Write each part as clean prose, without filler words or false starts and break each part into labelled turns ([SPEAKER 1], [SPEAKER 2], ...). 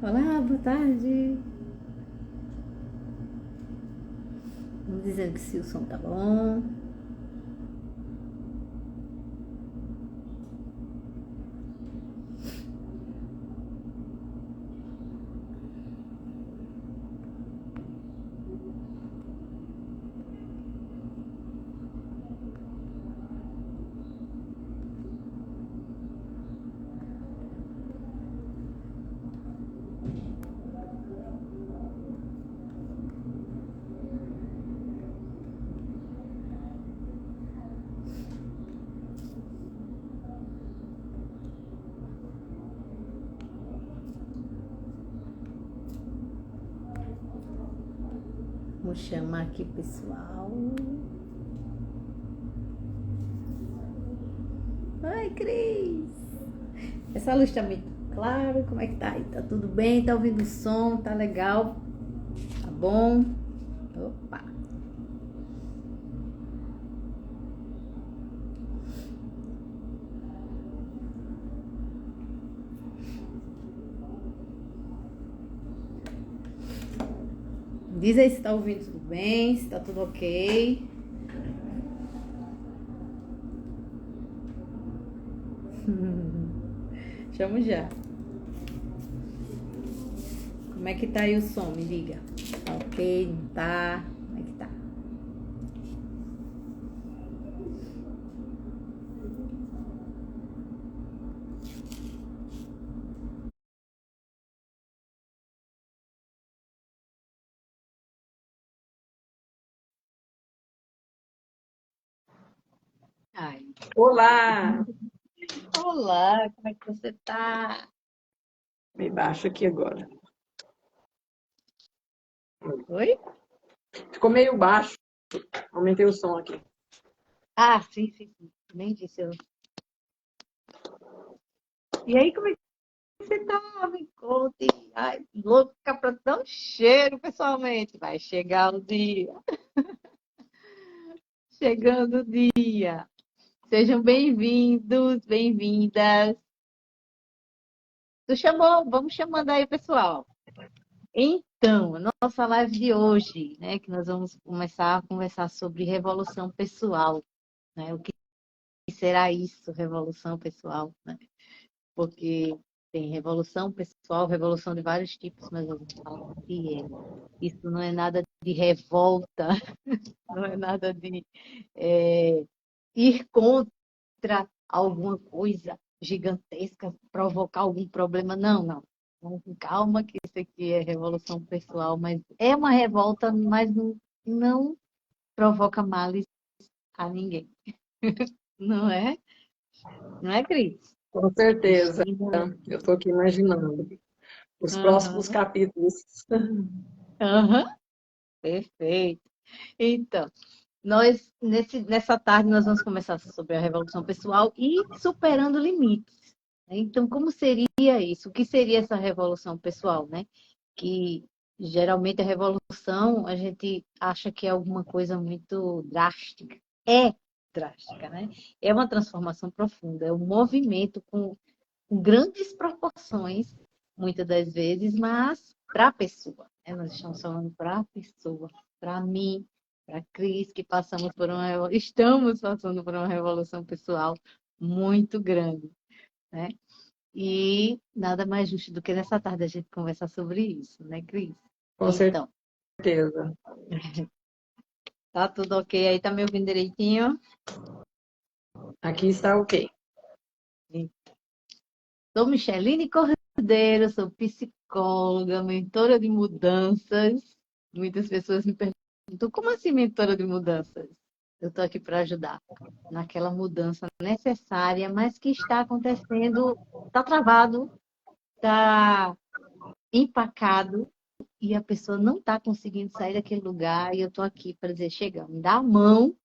[SPEAKER 1] Olá, boa tarde. Vamos dizendo que se o som tá bom. Vou chamar aqui o pessoal. Oi, Cris. Essa luz tá muito clara. Como é que tá aí? Tá tudo bem? Tá ouvindo o som? Tá legal? Tá bom? Opa. Diz aí se tá ouvindo tudo bem, se tá tudo ok. Chamo já. Como é que tá aí o som? Me liga. Tá ok? Não tá? Como é que tá? Ai.
[SPEAKER 2] Olá!
[SPEAKER 1] Olá, como é que você tá?
[SPEAKER 2] Meio baixo aqui agora.
[SPEAKER 1] Oi?
[SPEAKER 2] Ficou meio baixo. Aumentei o som aqui.
[SPEAKER 1] Ah, sim, sim, sim. Nem disse eu. E aí, como é que você tá? Me conte. Ai, louca pra dar um cheiro pessoalmente. Vai chegar o dia. Chegando o dia. Sejam bem-vindos, bem-vindas. Tu chamou? Vamos chamando aí, pessoal. Então, a nossa live de hoje, né, que nós vamos começar a conversar sobre revolução pessoal, né? O que será isso, revolução pessoal, né? Porque tem revolução pessoal, revolução de vários tipos, mas eu vou falar sobre ela. Isso não é nada de revolta, não é nada de é, ir contra alguma coisa gigantesca, provocar algum problema. Não, não. Vamos com calma, que isso aqui é revolução pessoal, mas é uma revolta, mas não provoca males a ninguém. Não é? Não é, Cris?
[SPEAKER 2] Com certeza.
[SPEAKER 1] Cristina.
[SPEAKER 2] Eu estou aqui imaginando os próximos
[SPEAKER 1] Aham,
[SPEAKER 2] capítulos.
[SPEAKER 1] aham, perfeito. Então, nessa tarde, nós vamos conversar sobre a revolução pessoal e superando limites, né? Então, como seria isso? O que seria essa revolução pessoal, né? Que geralmente a revolução a gente acha que é alguma coisa muito drástica. É drástica, né? É uma transformação profunda, é um movimento com grandes proporções, muitas das vezes, mas para a pessoa, né? Nós estamos falando para a pessoa, para mim, para a Cris, que estamos passando por uma revolução pessoal muito grande, né? E nada mais justo do que nessa tarde a gente conversar sobre isso, né, Cris?
[SPEAKER 2] Com
[SPEAKER 1] Então,
[SPEAKER 2] certeza.
[SPEAKER 1] tá tudo ok aí? Tá me ouvindo direitinho?
[SPEAKER 2] Aqui está ok.
[SPEAKER 1] Sou Micheline Cordeiro, sou psicóloga, mentora de mudanças. Muitas pessoas me perguntam, como assim mentora de mudanças? Eu estou aqui para ajudar naquela mudança necessária, mas que está acontecendo, está travado, está empacado e a pessoa não está conseguindo sair daquele lugar. E eu estou aqui para dizer, chega, me dá a mão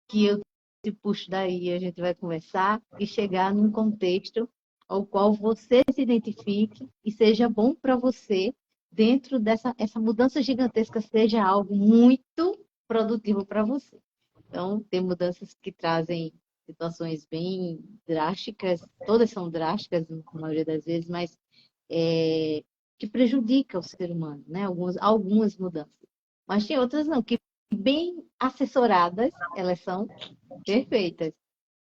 [SPEAKER 1] que eu te puxo daí, a gente vai conversar e chegar num contexto ao qual você se identifique e seja bom para você dentro dessa essa mudança gigantesca seja algo muito produtivo para você. Então, tem mudanças que trazem situações bem drásticas, todas são drásticas na maioria das vezes, mas é, que prejudica o ser humano, né? Algumas mudanças. Mas tem outras não, que bem assessoradas, elas são perfeitas,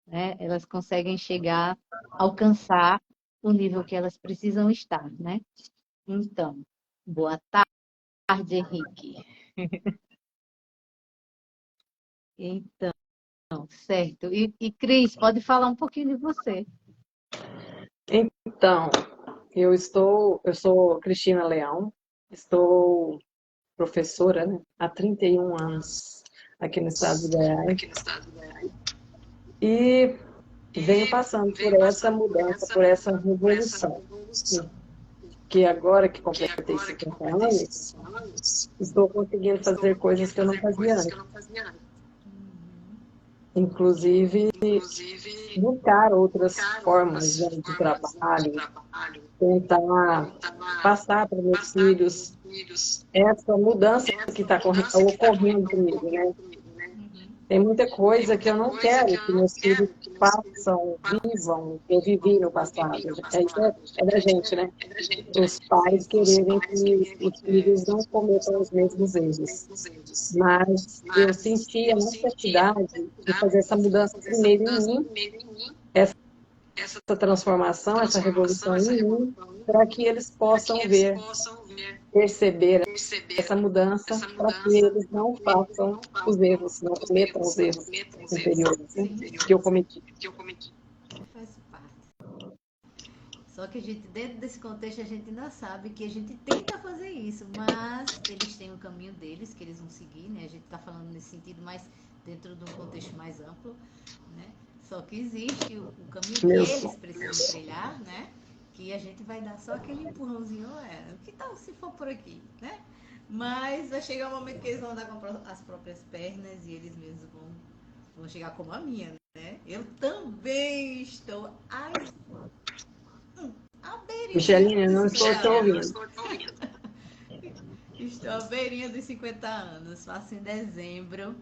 [SPEAKER 1] né? Elas conseguem chegar, alcançar o nível que elas precisam estar, né? Então, boa tarde, Henrique. Então, certo. E Cris, pode falar um pouquinho de você.
[SPEAKER 2] Então, eu sou Cristina Leão, estou professora, né, há 31 anos aqui no estado de Goiás e venho passando por essa mudança, por essa revolução, que agora que completei 50 anos, estou conseguindo fazer coisas que eu não fazia antes. Inclusive, buscar outras formas, né, de trabalho, tentar passar para meus filhos essa mudança que está ocorrendo comigo, né? Tem muita coisa que eu não quero que meus filhos façam, vivam, eu vivi no passado. É da gente, né? Os pais quererem que os filhos não cometam os mesmos erros. Mas eu senti a necessidade de fazer essa mudança primeiro em mim, essa transformação, essa revolução em mim, para que eles possam ver, perceber essa mudança, para que eles não façam os erros, não cometam os erros anteriores, né, que eu cometi.
[SPEAKER 3] Faz parte. Só que a gente, dentro desse contexto, a gente ainda sabe que a gente tenta fazer isso, mas eles têm o caminho deles, que eles vão seguir, né? A gente está falando nesse sentido, mas dentro de um contexto mais amplo, né? Só que existe o caminho que eles precisam trilhar, né? Que a gente vai dar só aquele empurrãozinho, que tal se for por aqui, né? Mas vai chegar um momento que eles vão andar com as próprias pernas e eles mesmos vão chegar como a minha, né? Eu também estou à beirinha.
[SPEAKER 2] Michelina, não estou te ouvindo.
[SPEAKER 3] Estou à beirinha dos 50 anos, faço em dezembro.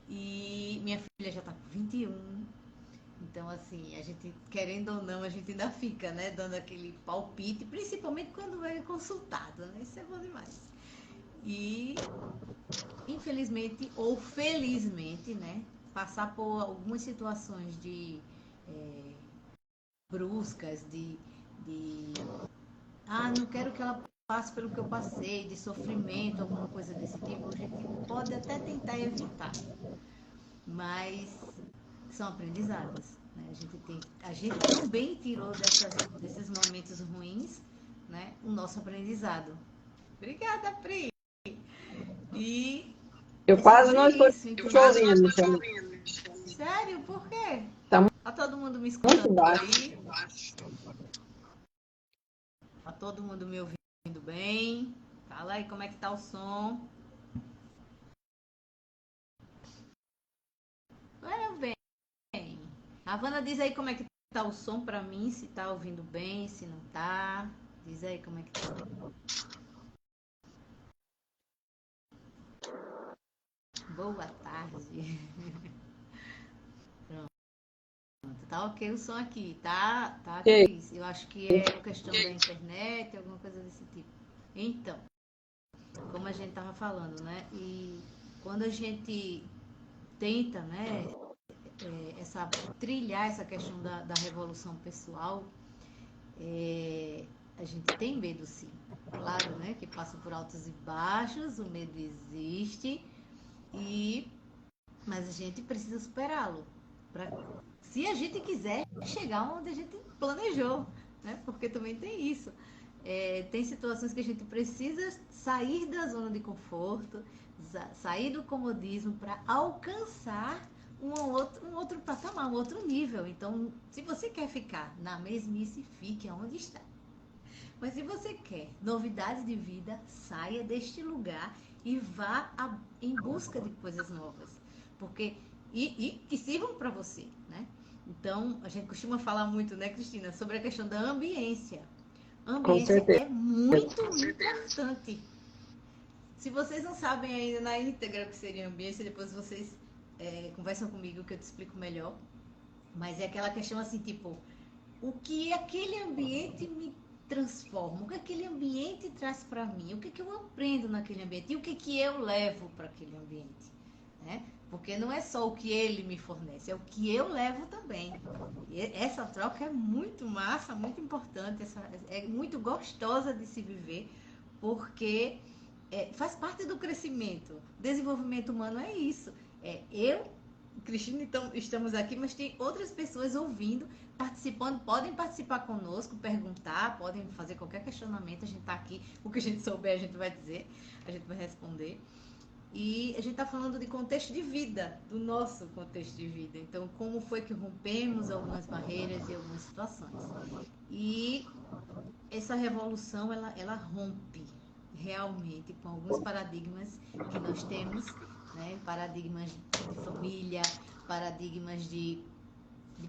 [SPEAKER 3] E minha filha já está com 21. Então, assim, a gente, querendo ou não, a gente ainda fica, né? Dando aquele palpite, principalmente quando é consultado, né? Isso é bom demais. E, infelizmente ou felizmente, né? Passar por algumas situações de bruscas, não quero que ela passe pelo que eu passei, de sofrimento, alguma coisa desse tipo, a gente pode até tentar evitar, mas são aprendizados, né? A gente também tirou desses momentos ruins, né, o nosso aprendizado. Obrigada, Pri. E
[SPEAKER 2] eu quase não estou
[SPEAKER 3] isso,
[SPEAKER 2] te ouvindo, Michelina.
[SPEAKER 3] Sério? Por quê?
[SPEAKER 2] Tá
[SPEAKER 3] todo mundo me
[SPEAKER 2] muito
[SPEAKER 3] escutando
[SPEAKER 2] baixo.
[SPEAKER 3] aí? Tá todo mundo me ouvindo bem? Fala aí como é que tá o som. Bem. A Havana diz aí como é que tá o som pra mim, se tá ouvindo bem, se não tá. Diz aí como é que tá. Boa tarde. Pronto, tá ok o som aqui, tá, Cris? Eu acho que é questão da internet, alguma coisa desse tipo. Então, como a gente tava falando, né? E quando a gente tenta, né, trilhar essa questão da revolução pessoal, a gente tem medo sim. Claro, né? Que passa por altos e baixos, o medo existe, mas a gente precisa superá-lo. Se a gente quiser chegar onde a gente planejou, né? Porque também tem isso. Tem situações que a gente precisa sair da zona de conforto, sair do comodismo para alcançar um outro patamar, um outro nível. Então, se você quer ficar na mesmice, fique onde está. Mas se você quer novidade de vida, saia deste lugar e vá em busca de coisas novas. Porque e que sirvam para você, né? Então, a gente costuma falar muito, né, Cristina, sobre a questão da ambiência. A ambiência é muito importante. Se vocês não sabem ainda na íntegra o que seria ambiência, depois vocês conversam comigo que eu te explico melhor. Mas é aquela questão assim, tipo, o que aquele ambiente transforma, o que aquele ambiente traz para mim, o que eu aprendo naquele ambiente e o que eu levo para aquele ambiente, né? Porque não é só o que ele me fornece, é o que eu levo também. E essa troca é muito massa, muito importante, é muito gostosa de se viver, porque faz parte do crescimento. Desenvolvimento humano é isso. Eu, Cristina, então, estamos aqui, mas tem outras pessoas ouvindo, participando, podem participar conosco, perguntar, podem fazer qualquer questionamento, a gente está aqui, o que a gente souber a gente vai dizer, a gente vai responder. E a gente está falando de contexto de vida, do nosso contexto de vida. Então, como foi que rompemos algumas barreiras e algumas situações. E essa revolução, ela rompe realmente com alguns paradigmas que nós temos, né? Paradigmas de família, paradigmas de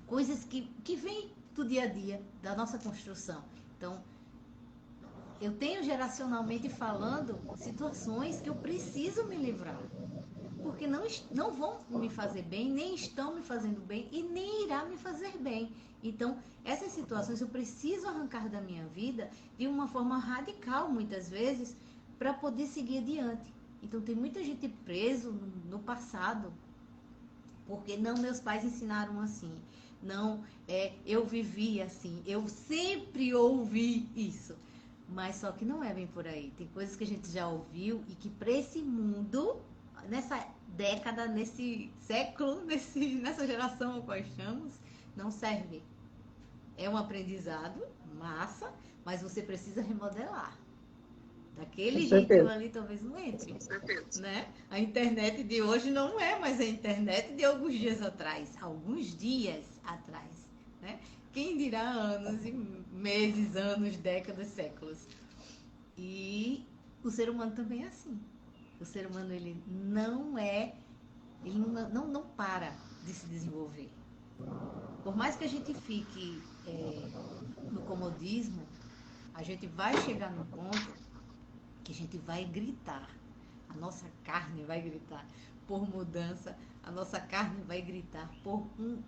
[SPEAKER 3] coisas que vêm do dia a dia, da nossa construção. Então, eu tenho geracionalmente falando situações que eu preciso me livrar. Porque não vão me fazer bem, nem estão me fazendo bem e nem irá me fazer bem. Então, essas situações eu preciso arrancar da minha vida de uma forma radical, muitas vezes, para poder seguir adiante. Então, tem muita gente preso no passado, porque não, meus pais ensinaram assim. Não, eu vivi assim, eu sempre ouvi isso. Mas só que não é bem por aí. Tem coisas que a gente já ouviu e que para esse mundo, nessa década, nesse século, nessa geração a qual estamos, não serve. É um aprendizado, massa, mas você precisa remodelar. Daquele jeitinho ali talvez não entre, né? A internet de hoje não é mais a internet de alguns dias atrás, né? Quem dirá anos e meses, anos, décadas, séculos. E o ser humano também é assim. O ser humano, ele não para de se desenvolver. Por mais que a gente fique no comodismo, a gente vai chegar num ponto que a gente vai gritar. A nossa carne vai gritar por mudança, a nossa carne vai gritar por um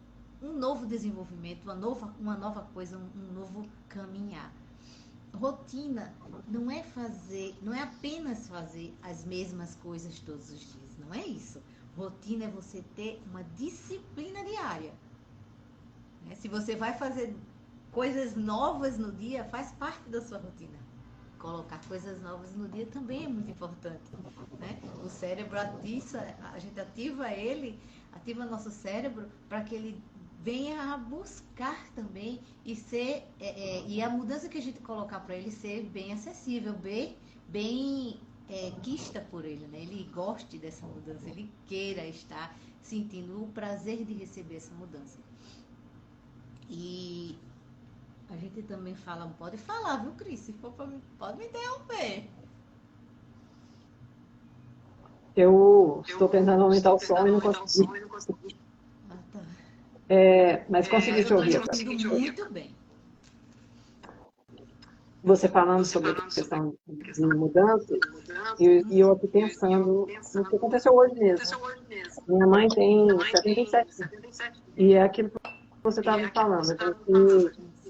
[SPEAKER 3] novo desenvolvimento, uma nova coisa, um novo caminhar. Rotina não é apenas fazer as mesmas coisas todos os dias, não é isso. Rotina é você ter uma disciplina diária. Se você vai fazer coisas novas no dia, faz parte da sua rotina. Colocar coisas novas no dia também é muito importante, né? O cérebro a gente ativa nosso cérebro para que ele venha a buscar também e a mudança que a gente colocar para ele ser bem acessível, bem quista por ele, né? Ele goste dessa mudança, ele queira estar sentindo o prazer de receber essa mudança. E a gente também fala, pode falar, viu, Cris? Se for pra mim, pode me interromper.
[SPEAKER 2] Eu estou tentando aumentar o som e não consegui.
[SPEAKER 3] Ah, tá.
[SPEAKER 2] Mas consegui te ouvir.
[SPEAKER 3] Eu tô te ouvindo muito bem.
[SPEAKER 2] Você falando sobre a questão de mudança, e eu aqui pensando no que aconteceu hoje mesmo. Minha mãe tem 77 anos. E é aquilo que você estava falando, a gente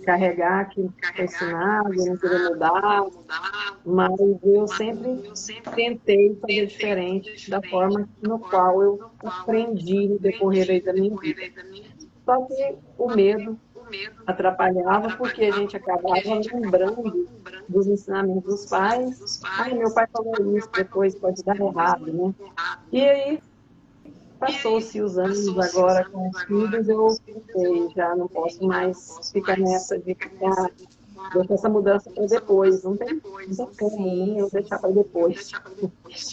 [SPEAKER 2] carregar aquilo que foi ensinado, não querer mudar, mas eu sempre tentei fazer diferente da forma no qual eu aprendi no decorrer aí da minha vida. Só que o medo atrapalhava porque a gente acabava lembrando dos ensinamentos dos pais. Ai, meu pai falou isso, depois pode dar errado, né? E aí, passou-se os anos agora com os filhos, eu pensei, já não posso mais ficar nessa de ficar, deixar essa mudança para depois. Não tem como, né? Eu deixar para depois.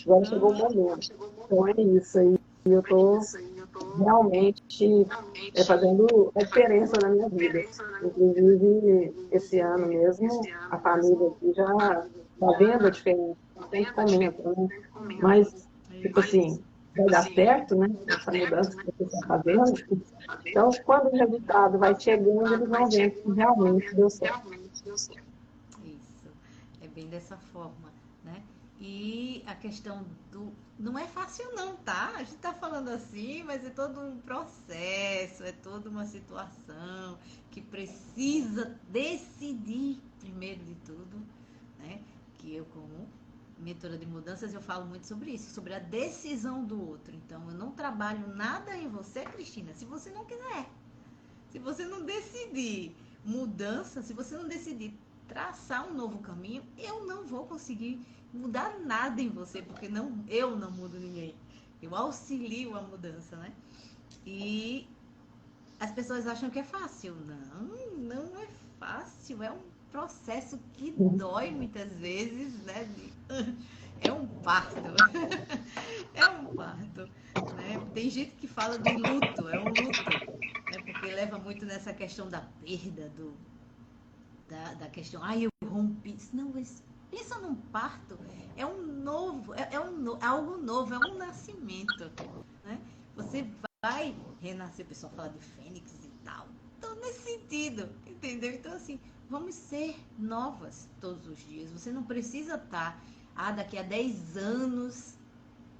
[SPEAKER 2] Agora chegou o momento. Então é isso aí. Eu estou realmente fazendo a diferença na minha vida. Inclusive, esse ano mesmo, a família aqui já está vendo a diferença. Sempre comenta, né? Mas, tipo assim, vai dar certo, né? Essa mudança que você está fazendo. Então, quando o resultado vai chegando, eles vão vendo que realmente deu certo.
[SPEAKER 3] Isso, é bem dessa forma, né? E a questão não é fácil não, tá? A gente tá falando assim, mas é todo um processo, é toda uma situação que precisa decidir, primeiro de eu como mentora de mudanças, eu falo muito sobre isso, sobre a decisão do outro. Então, eu não trabalho nada em você, Cristina, se você não quiser. Se você não decidir mudança, se você não decidir traçar um novo caminho, eu não vou conseguir mudar nada em você, porque eu não mudo ninguém. Eu auxilio a mudança, né? E as pessoas acham que é fácil. Não é fácil. É um processo que dói muitas vezes, né? É um parto. É um parto. Né? Tem gente que fala de luto, é um luto. Né? Porque leva muito nessa questão da perda, da questão, eu rompi. Não, mas pensa num parto, é um novo, algo novo, é um nascimento. Né? Você vai renascer, o pessoal fala de fênix e tal. Então, nesse sentido, entendeu? Então, assim, vamos ser novas todos os dias. Você não precisa estar, daqui a 10 anos,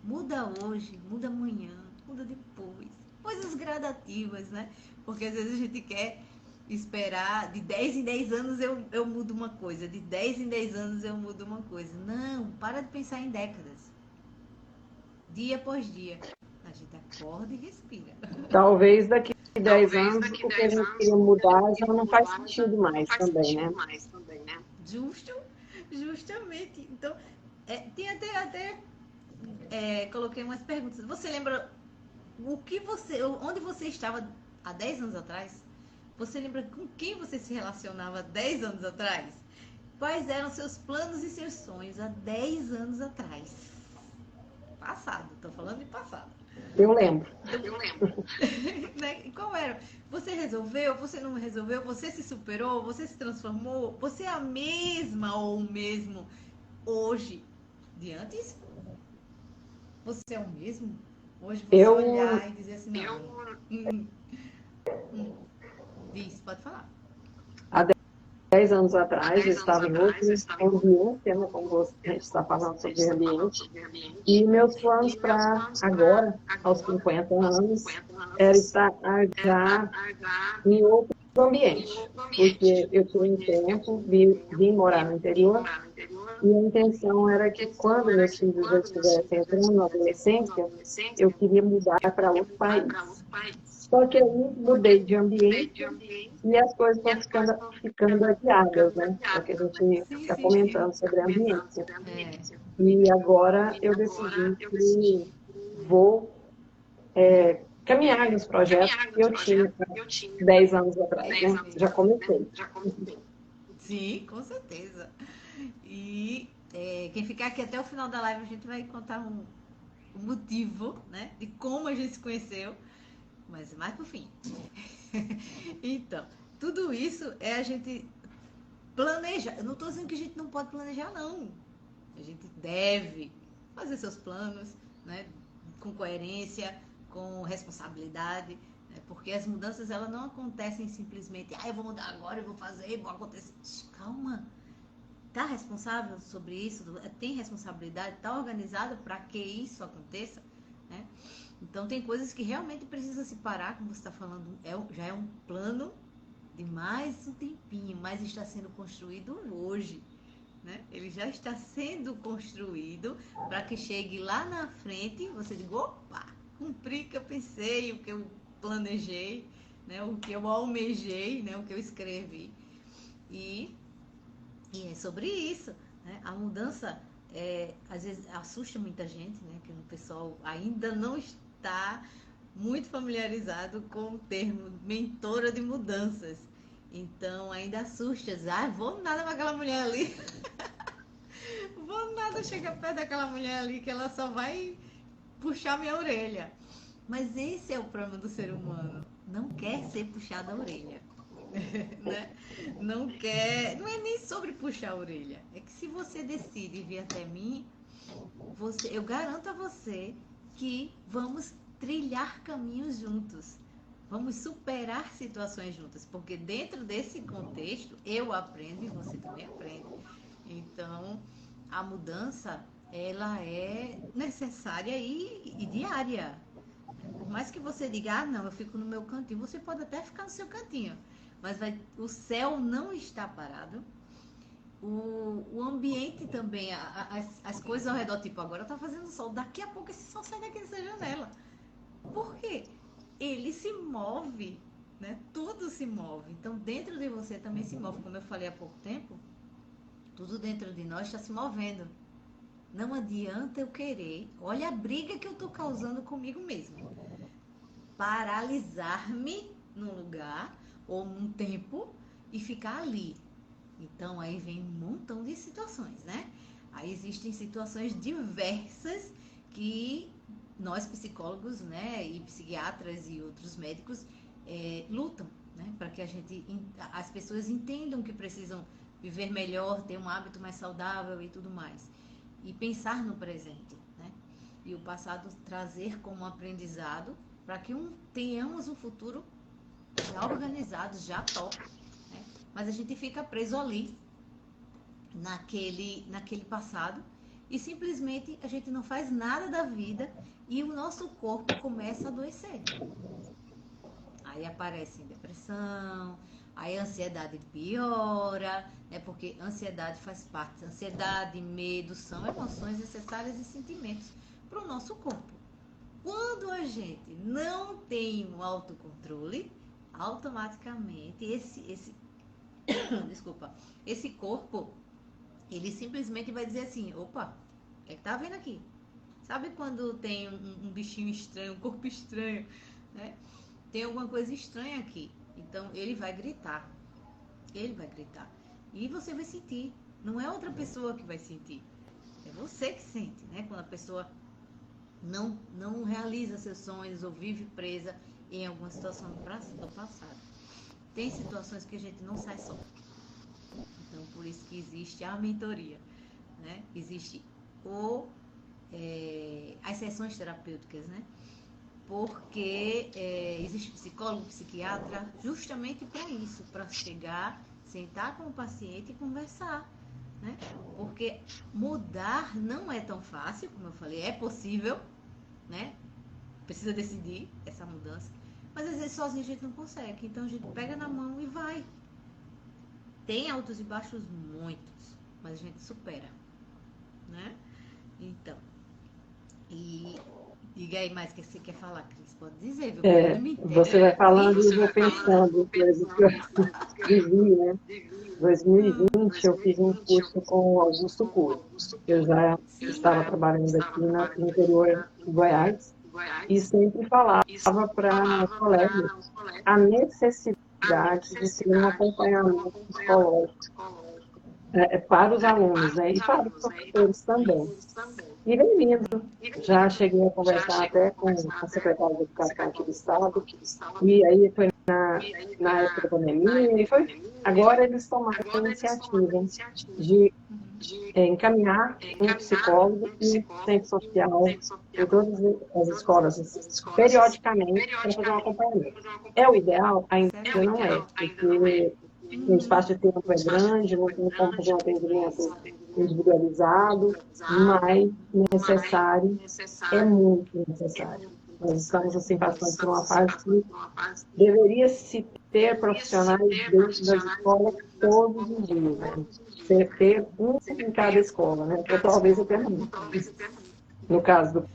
[SPEAKER 3] muda hoje, muda amanhã, muda depois. Coisas gradativas, né? Porque às vezes a gente quer esperar, de 10 em 10 anos eu mudo uma coisa, de 10 em 10 anos eu mudo uma coisa. Não, para de pensar em décadas. Dia após dia. A gente acorda e respira.
[SPEAKER 2] Talvez daqui a 10 anos o que a gente queria mudar já não faz sentido mais também, né?
[SPEAKER 3] Justamente. Então, tem até coloquei umas perguntas. Você lembra onde você estava há 10 anos atrás? Você lembra com quem você se relacionava 10 anos atrás? Quais eram seus planos e seus sonhos há 10 anos atrás? Passado, estou falando de passado.
[SPEAKER 2] Eu lembro.
[SPEAKER 3] Né? E qual era? Você resolveu? Você não resolveu? Você se superou? Você se transformou? Você é a mesma ou o mesmo hoje de antes? Você é o mesmo? Hoje você olhar e dizer assim, não. Diz, pode falar.
[SPEAKER 2] Há 10 anos atrás eu estava em outro ambiente, né, como a gente está falando sobre ambiente, e meus planos para agora, aos 50 anos, era estar já em outro ambiente, porque eu tive um tempo, vim morar no interior, e a intenção era que quando meus filhos já estivessem entrando na adolescência, eu queria mudar para outro país. Só que aí mudei de ambiente e as coisas estão ficando adiadas, né? Porque a gente está comentando sobre a ambiência. E agora eu decidi que vou caminhar nos projetos que eu tinha 10 anos atrás, né? Já comecei.
[SPEAKER 3] Sim, com certeza. E quem ficar aqui até o final da live, a gente vai contar um motivo, né? De como a gente se conheceu, mas mais pro fim. Então, tudo isso é a gente planejar. Eu não estou dizendo que a gente não pode planejar, não. A gente deve fazer seus planos, né? Com coerência, com responsabilidade, né? Porque as mudanças elas não acontecem simplesmente, eu vou mudar agora, eu vou fazer, vou acontecer. Calma. Tá responsável sobre isso? Tem responsabilidade? Tá organizado para que isso aconteça? Né? Então tem coisas que realmente precisa se parar, como você está falando, já é um plano de mais um tempinho, mas está sendo construído hoje. Né? Ele já está sendo construído para que chegue lá na frente e você diga, opa, cumpri o que eu pensei, o que eu planejei, né? O que eu almejei, né? O que eu escrevi. E é sobre isso. Né? A mudança às vezes assusta muita gente, né? Que o pessoal ainda não está muito familiarizado com o termo mentora de mudanças. Então ainda assusta, vou nada para aquela mulher ali. Vou nada chegar perto daquela mulher ali que ela só vai puxar minha orelha. Mas esse é o problema do ser humano. Não quer ser puxado a orelha. Né? Não é nem sobre puxar a orelha. É que se você decide vir até mim, eu garanto a você que vamos trilhar caminhos juntos. Vamos superar situações juntas, porque dentro desse contexto eu aprendo e você também aprende. Então, a mudança ela é necessária e diária. Por mais que você diga, não, eu fico no meu cantinho, você pode até ficar no seu cantinho, mas o céu não está parado, o ambiente também, as coisas ao redor, tipo, agora tá fazendo sol, daqui a pouco esse sol sai daqui dessa janela. Por quê? Ele se move, né? Tudo se move. Então, dentro de você também se move. Como eu falei há pouco tempo, tudo dentro de nós está se movendo. Não adianta eu querer. Olha a briga que eu estou causando comigo mesmo. Paralisar-me num lugar ou num tempo e ficar ali. Então, aí vem um montão de situações, né? Aí existem situações diversas que nós psicólogos, né, e psiquiatras e outros médicos lutam, né, para que as pessoas entendam que precisam viver melhor, ter um hábito mais saudável e tudo mais. E pensar no presente, né? E o passado trazer como aprendizado para que tenhamos um futuro já organizado, já top, né? Mas a gente fica preso ali, naquele passado, e simplesmente a gente não faz nada da vida e o nosso corpo começa a adoecer. Aí aparece depressão, aí a ansiedade piora, né? Porque ansiedade faz parte. Ansiedade, medo são emoções necessárias e sentimentos para o nosso corpo. Quando a gente não tem um autocontrole, automaticamente esse corpo, ele simplesmente vai dizer assim, opa, o que tá vendo aqui? Sabe quando tem um bichinho estranho, um corpo estranho, né? Tem alguma coisa estranha aqui. Então ele vai gritar. Ele vai gritar. E você vai sentir. Não é outra pessoa que vai sentir. É você que sente, né? Quando a pessoa não realiza seus sonhos ou vive presa em alguma situação do passado. Tem situações que a gente não sai só. Então, por isso que existe a mentoria, né? Existe as sessões terapêuticas, né? Porque existe psicólogo, psiquiatra, justamente para isso, para chegar, sentar com o paciente e conversar, né? Porque mudar não é tão fácil, como eu falei, é possível, né? Precisa decidir essa mudança, mas às vezes sozinho a gente não consegue, então a gente pega na mão e vai. Tem altos e baixos muitos, mas a gente supera, né? Então, e diga aí mais o que você quer falar, Cris. Pode dizer, viu? Pode me
[SPEAKER 2] Você vai falando e eu vou
[SPEAKER 3] interromper.
[SPEAKER 2] pensando, coisas que eu vivi, né? Em 2020, eu fiz um curso com o Augusto Cury. Eu já estava trabalhando aqui no interior de Goiás e sempre falava para colegas a necessidade de ter um acompanhamento psicológico para os alunos, né? E para os professores também. E bem-vindo. Já cheguei a conversar até com a secretária de Educação aqui do Estado, e aí foi na época da pandemia, e foi. Agora eles tomaram a iniciativa de encaminhar um psicólogo e um assistente social em todas as escolas, periodicamente, para fazer um acompanhamento. É o ideal? Ainda não é, porque o espaço de tempo é grande, não tem como fazer um atendimento individualizado, mas necessário, é muito necessário. Nós estamos, assim, passando por uma fase que deveria se ter profissionais dentro das escolas todos os dias, né? Ter um em cada escola, né? Ou talvez até mais, no caso do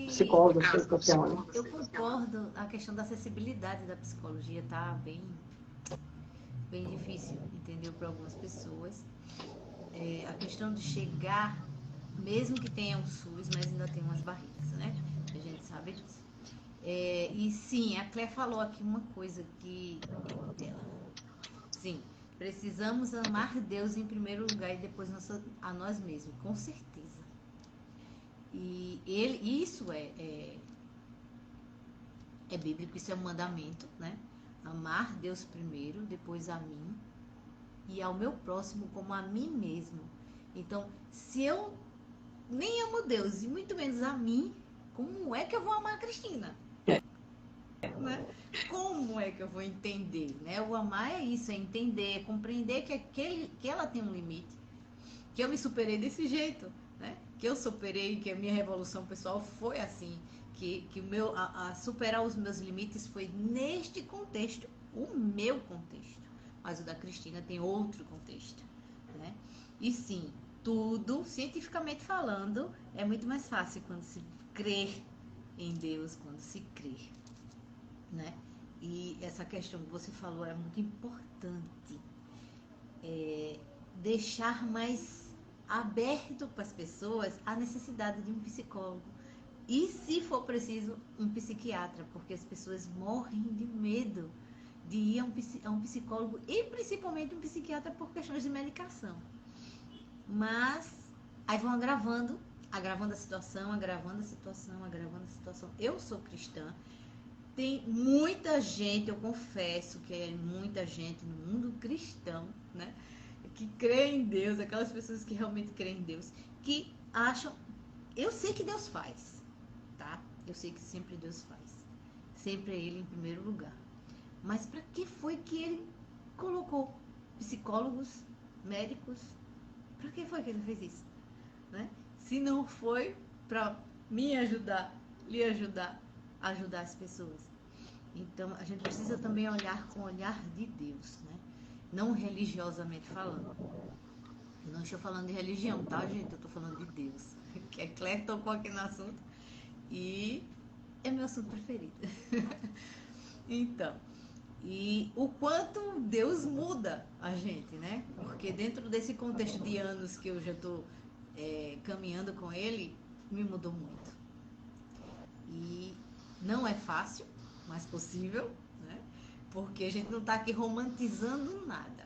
[SPEAKER 2] psicólogo, do social, né?
[SPEAKER 3] Eu concordo, a questão da acessibilidade da psicologia tá bem difícil, entendeu? Para algumas pessoas. A questão de chegar, mesmo que tenha um SUS, mas ainda tem umas barreiras, né? A gente sabe disso. E sim, a Clé falou aqui uma coisa que sim, precisamos amar Deus em primeiro lugar e depois a nós mesmos, com certeza. E isso é bíblico, isso é um mandamento, né? Amar Deus primeiro, depois a mim e ao meu próximo como a mim mesmo. Então, se eu nem amo Deus e muito menos a mim, como é que eu vou amar a Cristina? Né? Como é que eu vou entender? Né? O amar é isso, é entender, é compreender que ela tem um limite, que eu me superei desse jeito, né? Que eu superei, que a minha revolução pessoal foi assim, que superar os meus limites foi neste contexto, o meu contexto, mas o da Cristina tem outro contexto, né? E sim, tudo, cientificamente falando, é muito mais fácil quando se crê em Deus, quando se crê, né? E essa questão que você falou é muito importante. Deixar mais aberto para as pessoas a necessidade de um psicólogo. E, se for preciso, um psiquiatra, porque as pessoas morrem de medo de ir a um psicólogo e principalmente um psiquiatra por questões de medicação. Mas aí vão agravando a situação, agravando a situação, agravando a situação. Eu sou cristã, tem muita gente, eu confesso que é muita gente no mundo cristão, né, que crê em Deus, aquelas pessoas que realmente creem em Deus, que acham, eu sei que Deus faz, tá? Eu sei que sempre Deus faz. Sempre é Ele em primeiro lugar. Mas para que foi que Ele colocou psicólogos, médicos? Para que foi que Ele fez isso? Né? Se não foi para me ajudar, lhe ajudar, ajudar as pessoas. Então, a gente precisa também olhar com o olhar de Deus, né? Não religiosamente falando. Eu não estou falando de religião, tá, gente? Eu estou falando de Deus. Que a Claire tocou aqui no assunto e é meu assunto preferido. Então, e o quanto Deus muda a gente, né? Porque dentro desse contexto de anos que eu já estou caminhando com Ele, me mudou muito. E não é fácil, mas possível, né? Porque a gente não está aqui romantizando nada.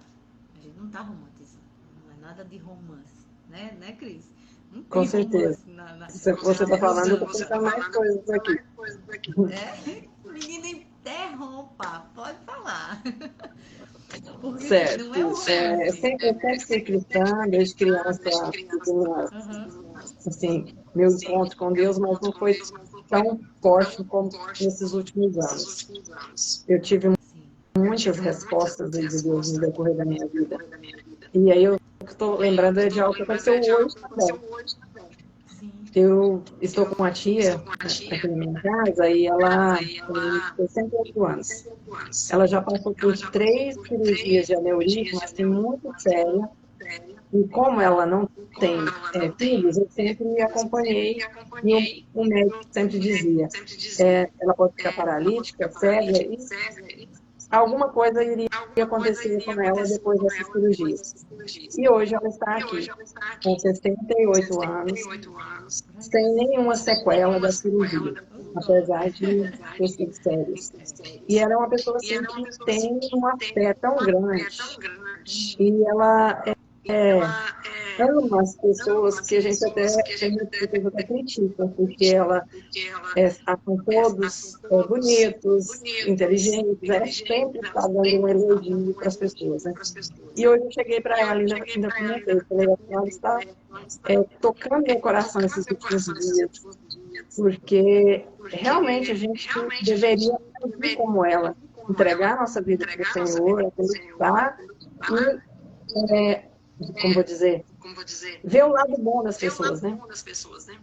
[SPEAKER 3] A gente não está romantizando. Não é nada de romance, né, Cris? Não
[SPEAKER 2] Com
[SPEAKER 3] tem
[SPEAKER 2] certeza.
[SPEAKER 3] romance na
[SPEAKER 2] Você está falando, eu estou
[SPEAKER 3] mudança.
[SPEAKER 2] pensando mais coisas aqui.
[SPEAKER 3] Menina, interrompa, pode falar. Porque
[SPEAKER 2] Certo.
[SPEAKER 3] não é um romance.
[SPEAKER 2] Eu sempre fui cristã, desde criança, tive assim, meu encontro com Deus, mas não foi tão forte como nesses últimos anos. Eu tive
[SPEAKER 3] Sim.
[SPEAKER 2] muitas respostas aí de Deus no decorrer da minha vida. E aí eu estou lembrando de algo que aconteceu hoje também.
[SPEAKER 3] Sim.
[SPEAKER 2] Eu estou com uma tia aqui na minha casa e ela tem 68 anos. Ela já passou por 3 cirurgias de aneurisma, assim, muito séria. E como ela não tem filhos, eu sempre acompanhei e o médico sempre dizia, ela pode ficar paralítica, cega, e alguma coisa iria acontecer com ela depois dessas cirurgias. E hoje ela está aqui, com 68 anos, sem nenhuma sequela da cirurgia, apesar de ter sido sérias. E ela é uma pessoa assim que tem uma fé tão grande e ela ama as pessoas que a gente até tem pessoas até critica, porque ela está com todos bonitos, inteligentes, ela sempre está dando um elogio para as pessoas, né? E hoje eu cheguei para ela, ainda comentei, falei, ela está tocando meu coração esses últimos dias, porque realmente a gente deveria agir como ela, entregar a nossa vida para o Senhor, acreditar e, como vou dizer, ver o lado bom das pessoas, né?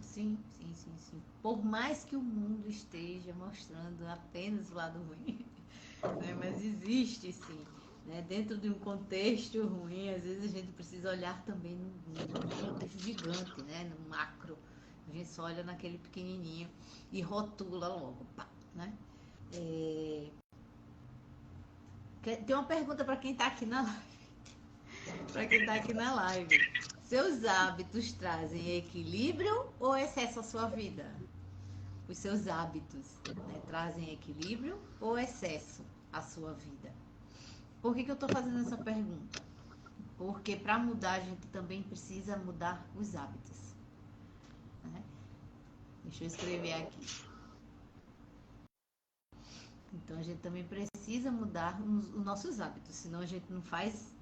[SPEAKER 3] Sim, sim, sim, sim. Por mais que o mundo esteja mostrando apenas o lado ruim, né, mas existe sim. Né? Dentro de um contexto ruim, às vezes a gente precisa olhar também num contexto gigante, né? No macro. A gente só olha naquele pequenininho e rotula logo. Pá, né? Tem uma pergunta para quem está aqui na live. Para quem está aqui na live. Seus hábitos trazem equilíbrio ou excesso à sua vida? Os seus hábitos, né, trazem equilíbrio ou excesso à sua vida? Por que eu estou fazendo essa pergunta? Porque para mudar a gente também precisa mudar os hábitos. Né? Deixa eu escrever aqui. Então a gente também precisa mudar os nossos hábitos, senão a gente não faz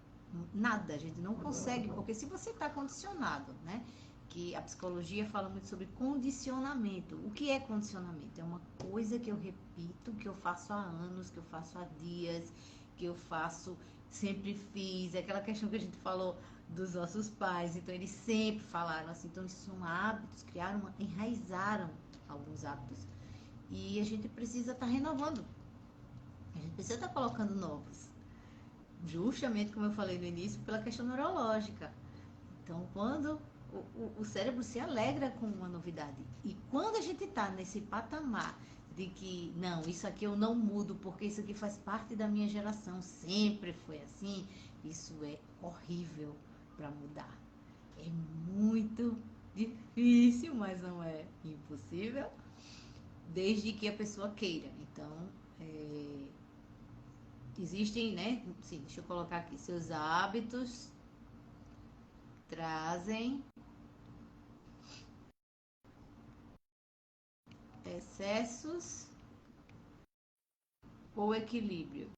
[SPEAKER 3] nada, a gente não consegue, porque se você está condicionado, né? Que a psicologia fala muito sobre condicionamento. O que é condicionamento? É uma coisa que eu repito, que eu faço há anos, que eu faço há dias, que eu faço, sempre fiz. É aquela questão que a gente falou dos nossos pais, então eles sempre falaram assim, então isso são hábitos, enraizaram alguns hábitos. E a gente precisa estar renovando. A gente precisa estar colocando novos. Justamente como eu falei no início, pela questão neurológica. Então, quando o cérebro se alegra com uma novidade. E quando a gente está nesse patamar de que, não, isso aqui eu não mudo, porque isso aqui faz parte da minha geração, sempre foi assim, isso é horrível para mudar. É muito difícil, mas não é impossível, desde que a pessoa queira. Então, existem, né? Sim, deixa eu colocar aqui. Seus hábitos trazem excessos ou equilíbrio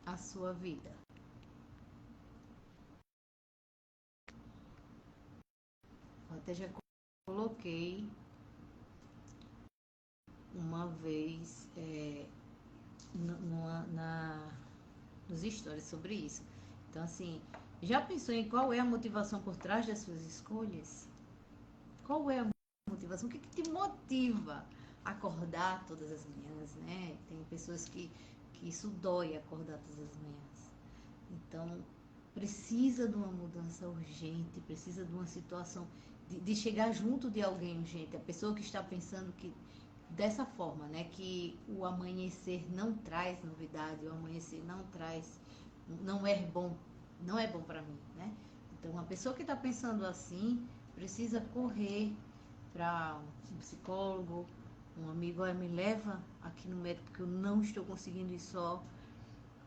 [SPEAKER 3] à sua vida. Eu até já coloquei uma vez nos stories sobre isso. Então, assim, já pensou em qual é a motivação por trás das suas escolhas? Qual é a motivação? O que te motiva a acordar todas as manhãs, né? Tem pessoas que isso dói acordar todas as manhãs. Então, precisa de uma mudança urgente, precisa de uma situação, de chegar junto de alguém urgente. A pessoa que está pensando que dessa forma, né? Que o amanhecer não traz novidade, o amanhecer não é bom para mim, né? Então, a pessoa que está pensando assim precisa correr para um psicólogo, um amigo, olha, me leva aqui no médico porque eu não estou conseguindo ir só.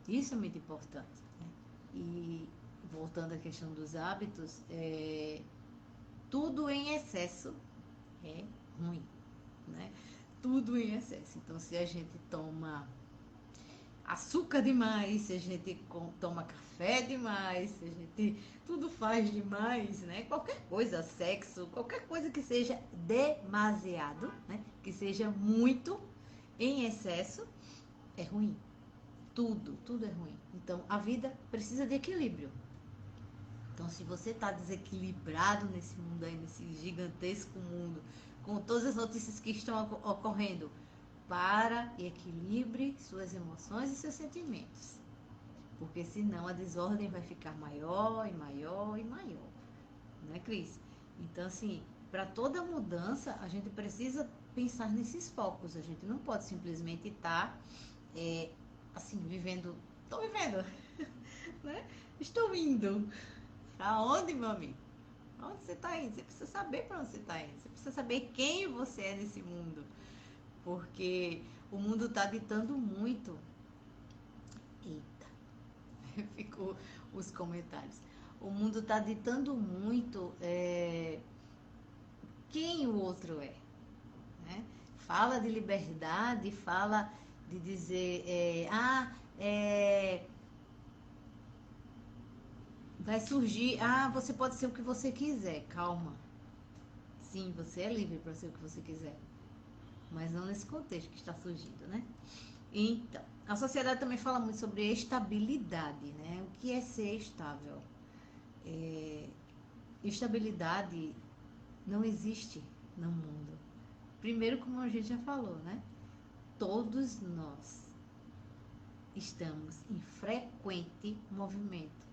[SPEAKER 3] Isso é muito importante, né? E voltando à questão dos hábitos, tudo em excesso é ruim, né? Tudo em excesso. Então, se a gente toma açúcar demais, se a gente toma café demais, se a gente tudo faz demais, né? Qualquer coisa, sexo, qualquer coisa que seja demasiado, né? Que seja muito em excesso, é ruim. Tudo é ruim. Então, a vida precisa de equilíbrio. Então, se você está desequilibrado nesse mundo aí, nesse gigantesco mundo, com todas as notícias que estão ocorrendo, para e equilibre suas emoções e seus sentimentos. Porque senão a desordem vai ficar maior e maior e maior. Né, Cris? Então, assim, para toda mudança, a gente precisa pensar nesses focos. A gente não pode simplesmente estar, assim, vivendo. Estou vivendo, né? Estou indo. Para onde, meu amigo? Para onde você está indo? Você precisa saber para onde você está indo. Você precisa saber quem você é nesse mundo. Porque o mundo está ditando muito. Eita, ficou os comentários. O mundo está ditando muito quem o outro é. Né? Fala de liberdade, fala de dizer, vai surgir, você pode ser o que você quiser. Calma. Sim, você é livre para ser o que você quiser. Mas não nesse contexto que está surgindo, né? Então, a sociedade também fala muito sobre estabilidade, né? O que é ser estável? Estabilidade não existe no mundo. Primeiro, como a gente já falou, né? Todos nós estamos em frequente movimento,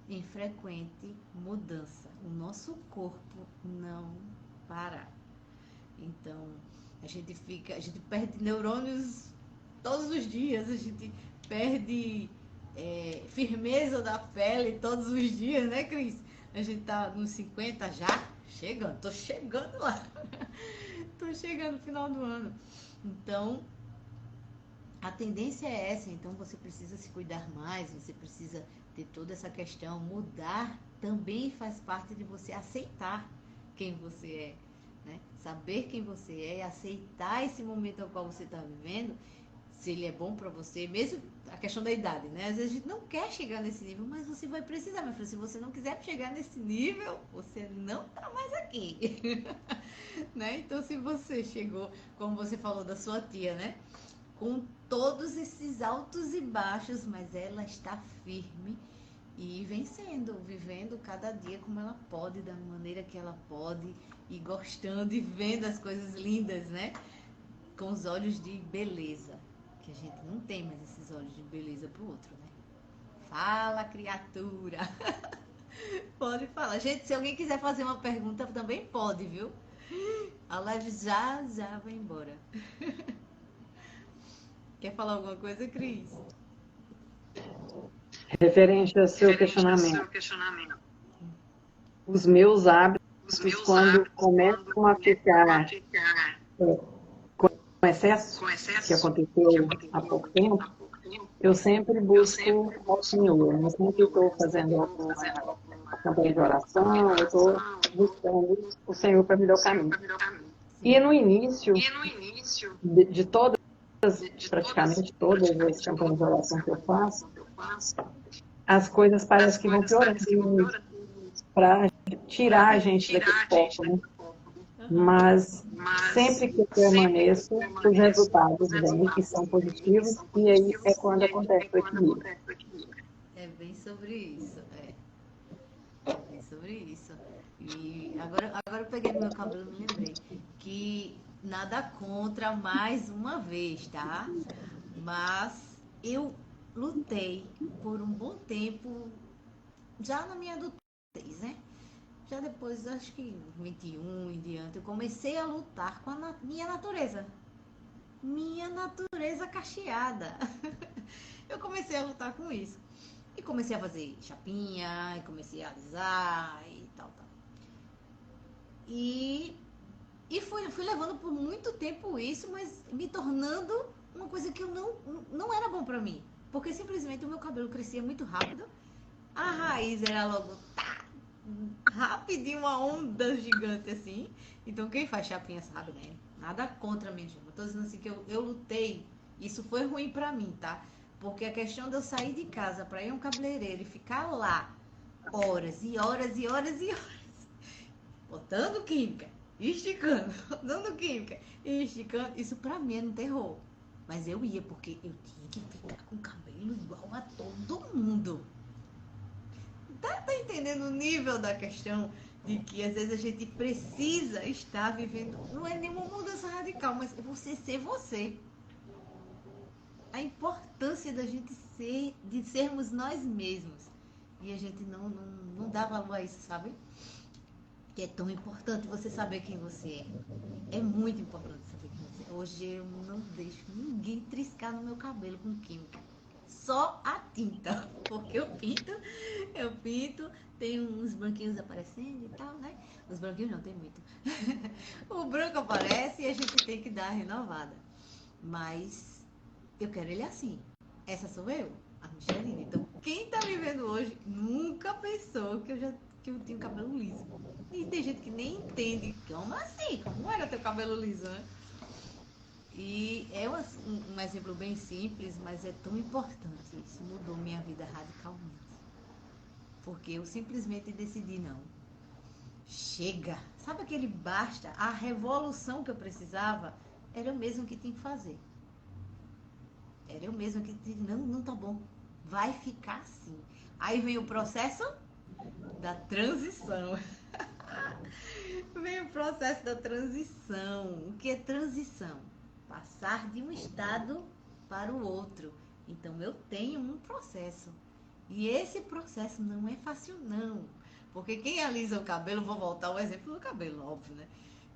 [SPEAKER 3] em frequente mudança. O nosso corpo não para. Então, a gente perde neurônios todos os dias, a gente perde firmeza da pele todos os dias, né, Cris? A gente tá nos 50 já, tô chegando lá. Tô chegando no final do ano. Então, a tendência é essa, então você precisa se cuidar mais, você precisa ter toda essa questão, mudar também faz parte de você aceitar quem você é, né? Saber quem você é e aceitar esse momento ao qual você está vivendo, se ele é bom para você, mesmo a questão da idade, né? Às vezes a gente não quer chegar nesse nível, mas você vai precisar, meu filho. Se você não quiser chegar nesse nível, você não tá mais aqui, né? Então, se você chegou, como você falou da sua tia, né? Com todos esses altos e baixos, mas ela está firme e vencendo, vivendo cada dia como ela pode, da maneira que ela pode, e gostando e vendo as coisas lindas, né? Com os olhos de beleza, que a gente não tem mais esses olhos de beleza pro outro, né? Fala, criatura. Pode falar. Gente, se alguém quiser fazer uma pergunta, também pode, viu? A live já vai embora. Quer falar alguma coisa, Cris?
[SPEAKER 2] Referente ao seu questionamento, os meus hábitos, quando começam a ficar com excesso, que aconteceu há pouco tempo, eu sempre busco ao Senhor. Eu sempre estou fazendo alguma campanha de oração, eu estou buscando o Senhor para me dar o caminho. E no início de todas, praticamente todas as campanhas de oração que eu faço, as coisas parecem que vão piorando para tirar a gente daquele foco, né? Mas sempre que eu permaneço, os resultados vêm e são positivos, e aí é quando acontece o equilíbrio.
[SPEAKER 3] É bem sobre isso, é bem sobre isso. E agora eu peguei no meu cabelo e me lembrei que nada contra mais uma vez, tá? Mas eu lutei por um bom tempo, já na minha adultez, né? Já depois, acho que 21 em diante, eu comecei a lutar com a minha natureza. Minha natureza cacheada. Eu comecei a lutar com isso. E comecei a fazer chapinha, e comecei a alisar e tal. E fui levando por muito tempo isso, mas me tornando uma coisa que eu não era bom pra mim. Porque simplesmente o meu cabelo crescia muito rápido. A raiz era logo rapidinho, uma onda gigante assim. Então quem faz chapinha sabe, né? Nada contra mim, gente. Eu tô dizendo assim que eu lutei. Isso foi ruim pra mim, tá? Porque a questão de eu sair de casa pra ir a um cabeleireiro e ficar lá horas e horas e horas e horas, botando química, esticando, botando química e esticando, isso pra mim era um terror. Mas eu ia porque eu tinha que ficar com o cabelo igual a todo mundo. Tá entendendo o nível da questão de que às vezes a gente precisa estar vivendo, não é nenhuma mudança radical, mas você ser você. A importância da gente ser, de sermos nós mesmos. E a gente não dá valor a isso, sabe? Que é tão importante você saber quem você é. É muito importante saber quem você é. Hoje eu não deixo ninguém triscar no meu cabelo com química. Só a tinta. Porque eu pinto, tem uns branquinhos aparecendo e tal, né? Os branquinhos não, tem muito. O branco aparece e a gente tem que dar a renovada. Mas eu quero ele assim. Essa sou eu, a Micheline. Então, quem tá me vendo hoje nunca pensou que eu tinha cabelo liso. E tem gente que nem entende. Como assim? Como era teu cabelo liso, né? E é um exemplo bem simples, mas é tão importante. Isso mudou minha vida radicalmente. Porque eu simplesmente decidi não. Chega! Sabe aquele basta? A revolução que eu precisava era eu mesmo que tinha que fazer. Era eu mesmo que disse, não tá bom. Vai ficar assim. Aí vem o processo da transição. Vem o processo da transição. O que é transição? Passar de um estado para o outro. Então eu tenho um processo. E esse processo não é fácil, não. Porque quem alisa o cabelo, vou voltar ao exemplo do cabelo, óbvio, né?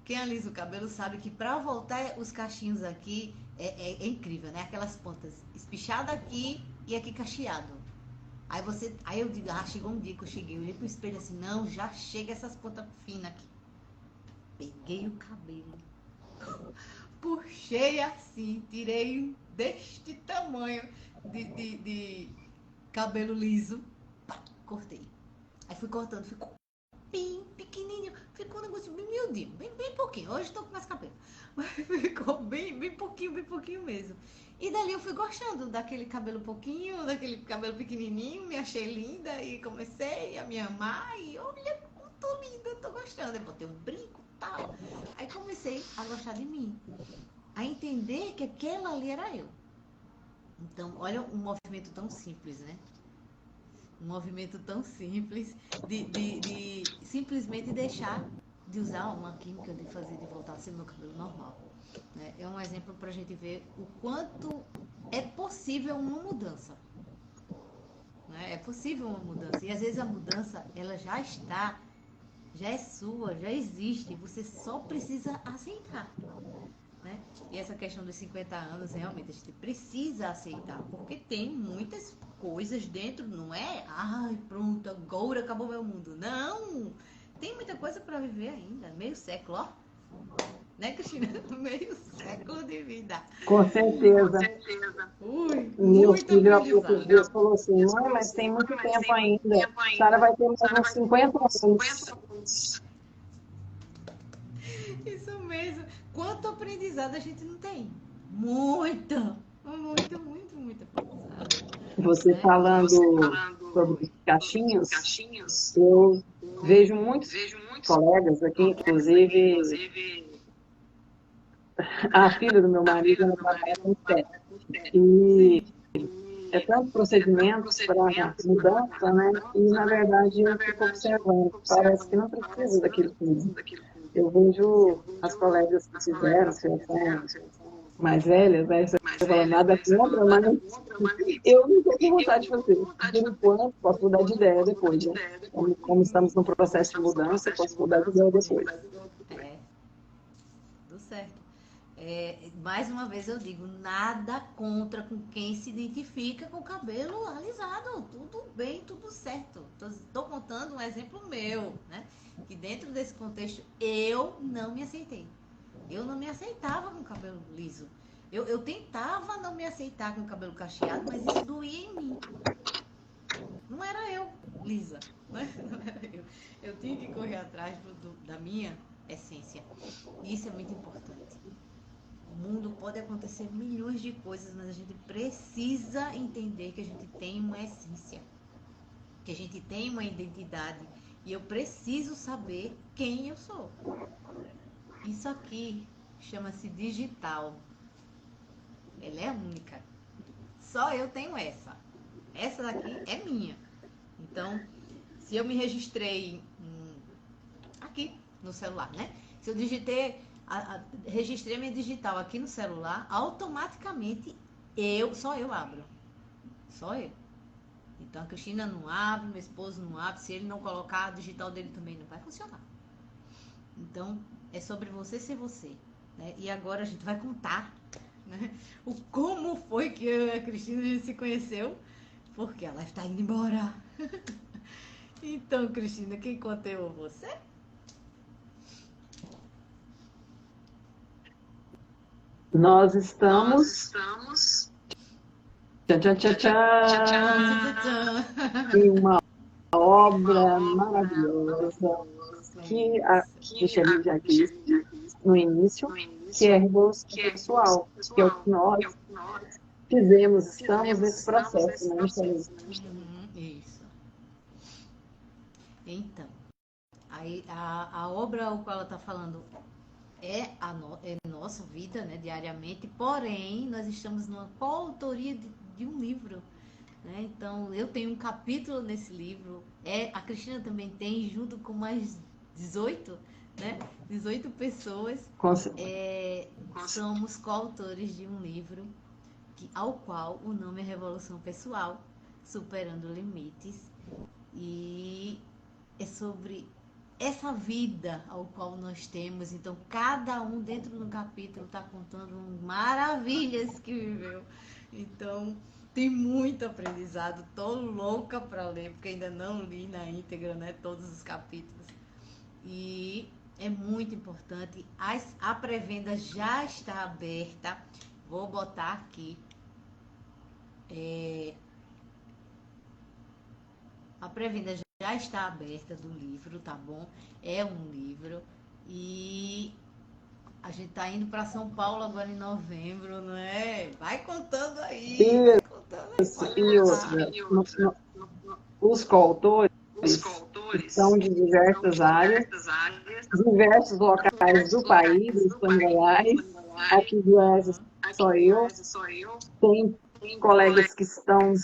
[SPEAKER 3] Quem alisa o cabelo sabe que para voltar os cachinhos aqui é incrível, né? Aquelas pontas espichadas aqui e aqui cacheado. Aí eu digo, chegou um dia que eu cheguei, eu olhei pro espelho assim, não, já chega essas pontas finas aqui. Peguei o cabelo, puxei assim, tirei deste tamanho de cabelo liso, pá, cortei. Aí fui cortando, ficou bem pequenininho, ficou um negócio bem miudinho, bem pouquinho. Hoje estou com mais cabelo, mas ficou bem pouquinho mesmo. E dali eu fui gostando daquele cabelo pouquinho, daquele cabelo pequenininho, me achei linda e comecei a me amar e olha como tô linda, tô gostando. Eu botei um brinco e tal. Aí comecei a gostar de mim, a entender que aquela ali era eu. Então, olha um movimento tão simples, né? Um movimento tão simples de simplesmente deixar de usar uma química, de voltar a ser meu cabelo normal. Né? É um exemplo para a gente ver o quanto é possível uma mudança. né? É possível uma mudança. E às vezes a mudança, ela já está, já é sua, já existe. Você só precisa aceitar, né? E essa questão dos 50 anos, realmente, a gente precisa aceitar. Porque tem muitas coisas dentro, não é? Ai, pronto, agora acabou meu mundo. Não! Tem muita coisa para viver ainda. Meio século, ó. Né, Cristina? Meio século de vida.
[SPEAKER 2] Com certeza.
[SPEAKER 3] Ui,
[SPEAKER 2] Meu
[SPEAKER 3] muito
[SPEAKER 2] filho há poucos
[SPEAKER 3] aprendizado.
[SPEAKER 2] dias falou assim, mãe, mas tem muito tempo ainda. A senhora vai ter mais uns 50 anos.
[SPEAKER 3] Isso mesmo. Quanto aprendizado a gente não tem? Muito, muito, muito, muito aprendizado.
[SPEAKER 2] Você
[SPEAKER 3] Né?
[SPEAKER 2] falando sobre os cachinhos, eu vejo muitos colegas aqui, inclusive a filha do meu marido, ela trabalha com pé. E
[SPEAKER 3] Sim.
[SPEAKER 2] é tanto procedimento para mudança, né? E, na verdade, eu fico observando, parece que não precisa daquilo tudo. Eu vejo as colegas que fizeram, que já são mais velhas, né? Você fala nada contra, mas eu não estou com vontade de fazer. Por enquanto, posso mudar de ideia depois, né? Como estamos num processo de mudança, posso mudar de ideia depois.
[SPEAKER 3] É, tudo certo. Mais uma vez eu digo, nada contra com quem se identifica com o cabelo alisado. Tudo bem, tudo certo. Estou contando um exemplo meu, né? Que dentro desse contexto eu não me aceitei. Eu não me aceitava com o cabelo liso. Eu tentava não me aceitar com o cabelo cacheado, mas isso doía em mim. Não era eu, lisa. Né? Não era eu. Eu tinha que correr atrás da minha essência. E isso é muito importante. O mundo pode acontecer milhões de coisas, mas a gente precisa entender que a gente tem uma essência, que a gente tem uma identidade e eu preciso saber quem eu sou. Isso aqui chama-se digital. Ela é única. Só eu tenho essa. Essa daqui é minha. Então, se eu me registrei aqui no celular, né? Se eu registrei minha digital aqui no celular, automaticamente só eu abro. Só eu. Então a Cristina não abre, meu esposo não abre. Se ele não colocar a digital dele também não vai funcionar. Então é sobre você ser você. Né? E agora a gente vai contar, né, o como foi que eu e a Cristina a gente se conheceu, porque ela está indo embora. Então, Cristina, quem conta eu ou você?
[SPEAKER 2] Nós estamos. Tchan, tchan, tchan, tchan, em uma obra maravilhosa que a Michelle já disse no início, que é a Revolução Pessoal, que é o que nós fizemos, estamos nesse processo, né, Michelle?
[SPEAKER 3] Isso. Então, aí a obra ao qual ela está falando é nossa vida, né, diariamente, porém, nós estamos numa coautoria de um livro. Né? Então, eu tenho um capítulo nesse livro, a Cristina também tem, junto com mais 18, né? 18 pessoas, somos coautores de um livro ao qual o nome é Revolução Pessoal, Superando Limites, e é sobre essa vida ao qual nós temos. Então, cada um dentro do capítulo está contando maravilhas que viveu. Então, tem muito aprendizado. Tô louca para ler, porque ainda não li na íntegra, né, todos os capítulos. E é muito importante. A pré-venda já está aberta. Vou botar aqui. A pré-venda já está aberta do livro, tá bom? É um livro e a gente tá indo para São Paulo agora em novembro, não é? Vai contando aí, vai contando aí.
[SPEAKER 2] E os coautores são de diversas áreas, diversos locais do país, estão em Goiás, aqui do Goiás só eu, tem colegas que estão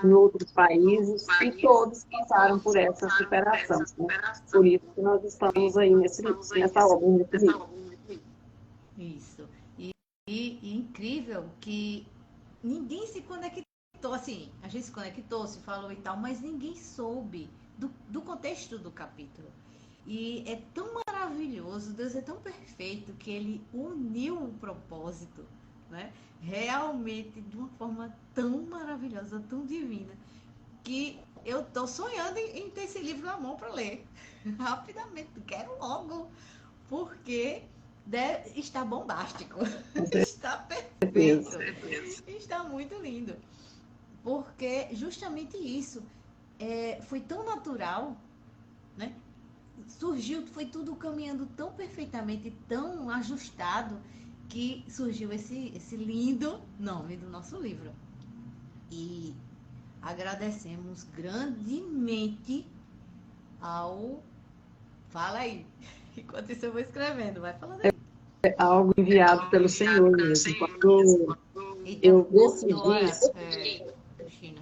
[SPEAKER 2] em outros países e todos passaram por essa superação. Né? Por isso que nós estamos aí nessa obra, nesse livro.
[SPEAKER 3] Isso. E incrível que ninguém se conectou assim, a gente se conectou, se falou e tal, mas ninguém soube do contexto do capítulo. E é tão maravilhoso, Deus é tão perfeito que ele uniu o propósito, né? Realmente de uma forma tão maravilhosa, tão divina, que eu tô sonhando em ter esse livro na mão para ler. Rapidamente, quero logo, porque está bombástico, está perfeito, está muito lindo. Porque justamente isso foi tão natural, né? Surgiu, foi tudo caminhando tão perfeitamente, tão ajustado, que surgiu esse lindo nome do nosso livro. E agradecemos grandemente ao... Fala aí. Enquanto isso eu vou escrevendo, vai falando aí.
[SPEAKER 2] É algo enviado pelo Senhor mesmo. Quando eu decidi...
[SPEAKER 3] Cristina,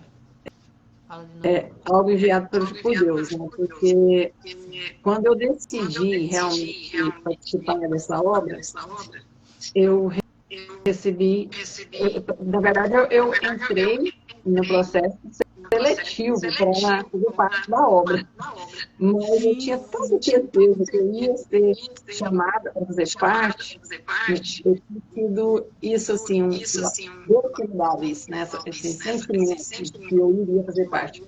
[SPEAKER 3] fala de novo.
[SPEAKER 2] Algo enviado por Deus, né? Porque quando eu decidi realmente participar dessa obra, eu recebi... Na verdade, eu entrei no processo seletivo para fazer parte da obra. Mas eu tinha tanta certeza que eu ia ser chamada para fazer parte, eu tinha tido isso, assim, Deus que me dava isso, né? Esse sentimento que eu iria fazer parte.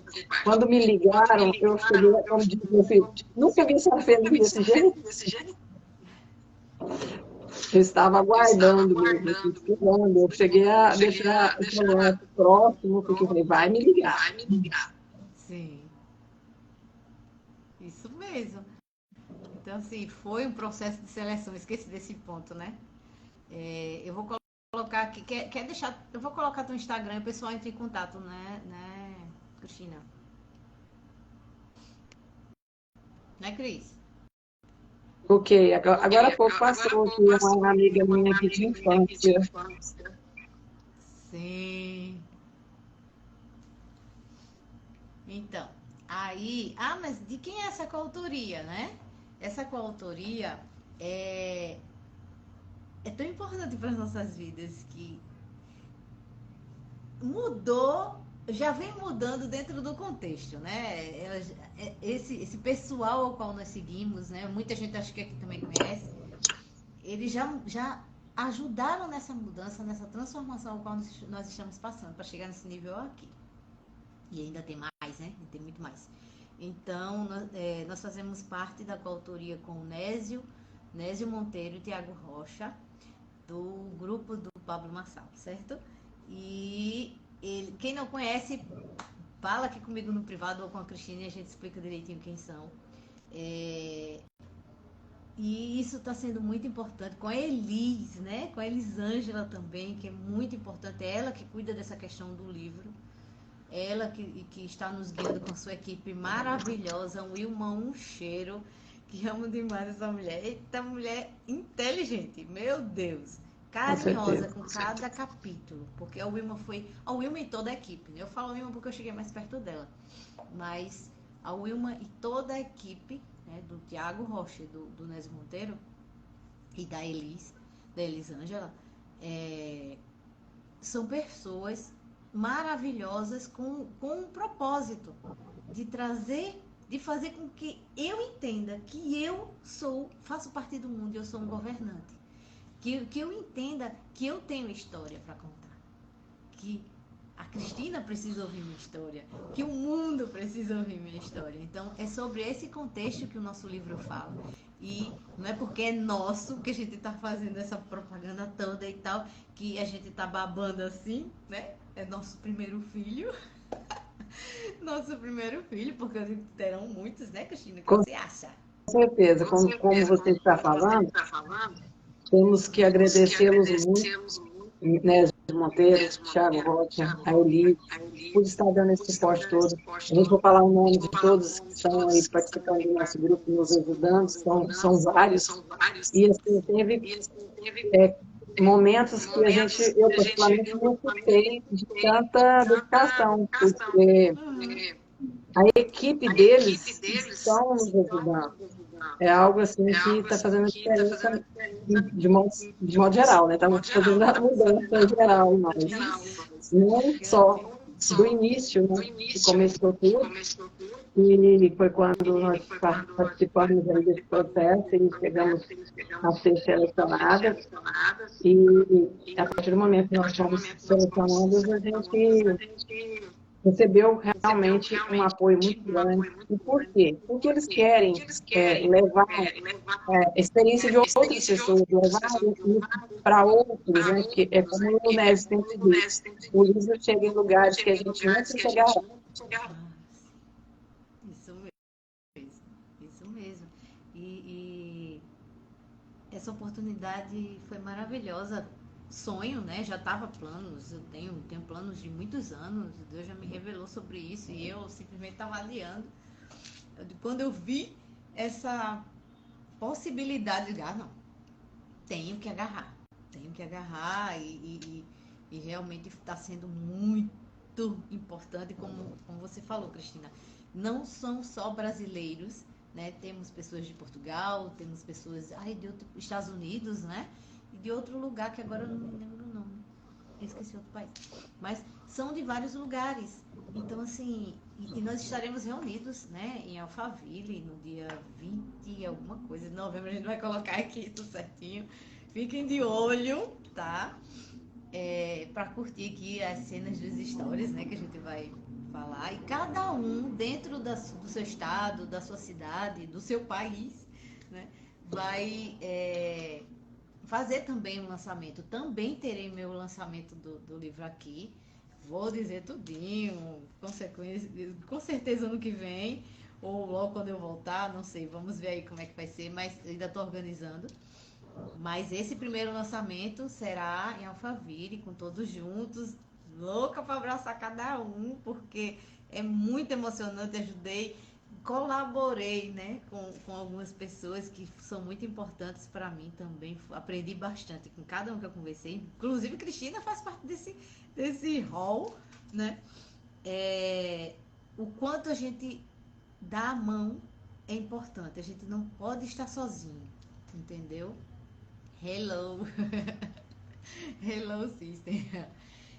[SPEAKER 2] Quando me ligaram, eu cheguei, como diz meu filho, nunca vi essa feliz desse jeito. Eu estava aguardando mesmo, esperando. Eu cheguei a deixar o projeto próximo, porque eu falei, vai me ligar.
[SPEAKER 3] Sim. Isso mesmo. Então, assim, foi um processo de seleção. Esqueci desse ponto, né? Eu vou colocar aqui. Quer deixar? Eu vou colocar teu Instagram e o pessoal entra em contato, né, Cristina? Né, Cris?
[SPEAKER 2] Ok, agora há pouco passou aqui uma amiga minha aqui de infância.
[SPEAKER 3] Sim. Então, aí... Ah, mas de quem é essa coautoria, né? Essa coautoria é tão importante para as nossas vidas que mudou, já vem mudando dentro do contexto, né? Esse pessoal ao qual nós seguimos, né? Muita gente acho que aqui também conhece, eles já ajudaram nessa mudança, nessa transformação ao qual nós estamos passando para chegar nesse nível aqui. E ainda tem mais, né? Tem muito mais. Então, nós fazemos parte da coautoria com o Nésio Monteiro e Tiago Rocha, do grupo do Pablo Marçal, certo? E quem não conhece, fala aqui comigo no privado ou com a Cristina e a gente explica direitinho quem são. E isso está sendo muito importante com a Elis, né? Com a Elisângela também, que é muito importante. É ela que cuida dessa questão do livro. Ela que está nos guiando com sua equipe maravilhosa. Wilma, um cheiro. Que amo demais essa mulher. Eita, mulher inteligente. Meu Deus. Carinhosa com cada capítulo. Porque a Wilma e toda a equipe. Eu falo a Wilma porque eu cheguei mais perto dela. Mas a Wilma e toda a equipe, né, do Tiago Rocha, do Nésio Monteiro e da Elisângela, são pessoas maravilhosas com um propósito de trazer, de fazer com que eu entenda que eu faço parte do mundo e eu sou um governante. Que eu entenda que eu tenho história para contar. Que a Cristina precisa ouvir minha história. Que o mundo precisa ouvir minha história. Então, é sobre esse contexto que o nosso livro fala. E não é porque é nosso que a gente está fazendo essa propaganda toda e tal, que a gente está babando assim, né? É nosso primeiro filho. Nosso primeiro filho, porque terão muitos, né, Cristina? O que você acha?
[SPEAKER 2] Com certeza. Como você está falando, temos que agradecê-los muito, Nésio Monteiro, Thiago Rocha, a Eli, por estar dando esse suporte todo. A gente vai falar o nome de todos que estão aí participando do nosso grupo, nos ajudando, são vários. E assim, teve momentos que eu particularmente não escutei de tanta dedicação, porque a equipe deles estão nos ajudando. É algo assim que está fazendo diferença de modo geral, né? Estamos fazendo a mudança em geral, mas não só do início, né, que começou tudo, e foi quando nós participamos aí desse processo e chegamos a ser selecionadas, e a partir do momento que nós fomos selecionadas, a gente recebeu realmente um apoio muito grande. E por quê? Porque eles querem levar a experiência de outras pessoas, levar isso para outros, né? Que é como o Nézio sempre diz, o livro chega em lugares que a gente nunca chegará.
[SPEAKER 3] Isso mesmo, isso mesmo. E essa oportunidade foi maravilhosa. Sonho, né? Já estava planos, eu tenho planos de muitos anos, Deus já me revelou sobre isso e eu simplesmente estava adiando. Quando eu vi essa possibilidade de, não, tenho que agarrar e realmente está sendo muito importante, como você falou, Cristina. Não são só brasileiros, né? Temos pessoas de Portugal, temos pessoas de Estados Unidos, né? E de outro lugar que agora eu não me lembro o nome. Eu esqueci outro país. Mas são de vários lugares. Então, assim, e nós estaremos reunidos, né, em Alphaville no dia 20 alguma coisa de novembro. A gente vai colocar aqui tudo certinho. Fiquem de olho, tá? Para curtir aqui as cenas dos stories, né, que a gente vai falar. E cada um dentro do seu estado, da sua cidade, do seu país, né, vai fazer também um lançamento. Também terei meu lançamento do livro aqui. Vou dizer tudinho, com certeza ano que vem, ou logo quando eu voltar, não sei, vamos ver aí como é que vai ser, mas ainda estou organizando. Mas esse primeiro lançamento será em Alphaville, com todos juntos, louca para abraçar cada um, porque é muito emocionante. Ajudei, colaborei, né, com algumas pessoas que são muito importantes para mim também. Aprendi bastante com cada um que eu conversei, inclusive Cristina faz parte desse hall, né? O quanto a gente dá a mão é importante. A gente não pode estar sozinho, entendeu? Hello. Hello, sister.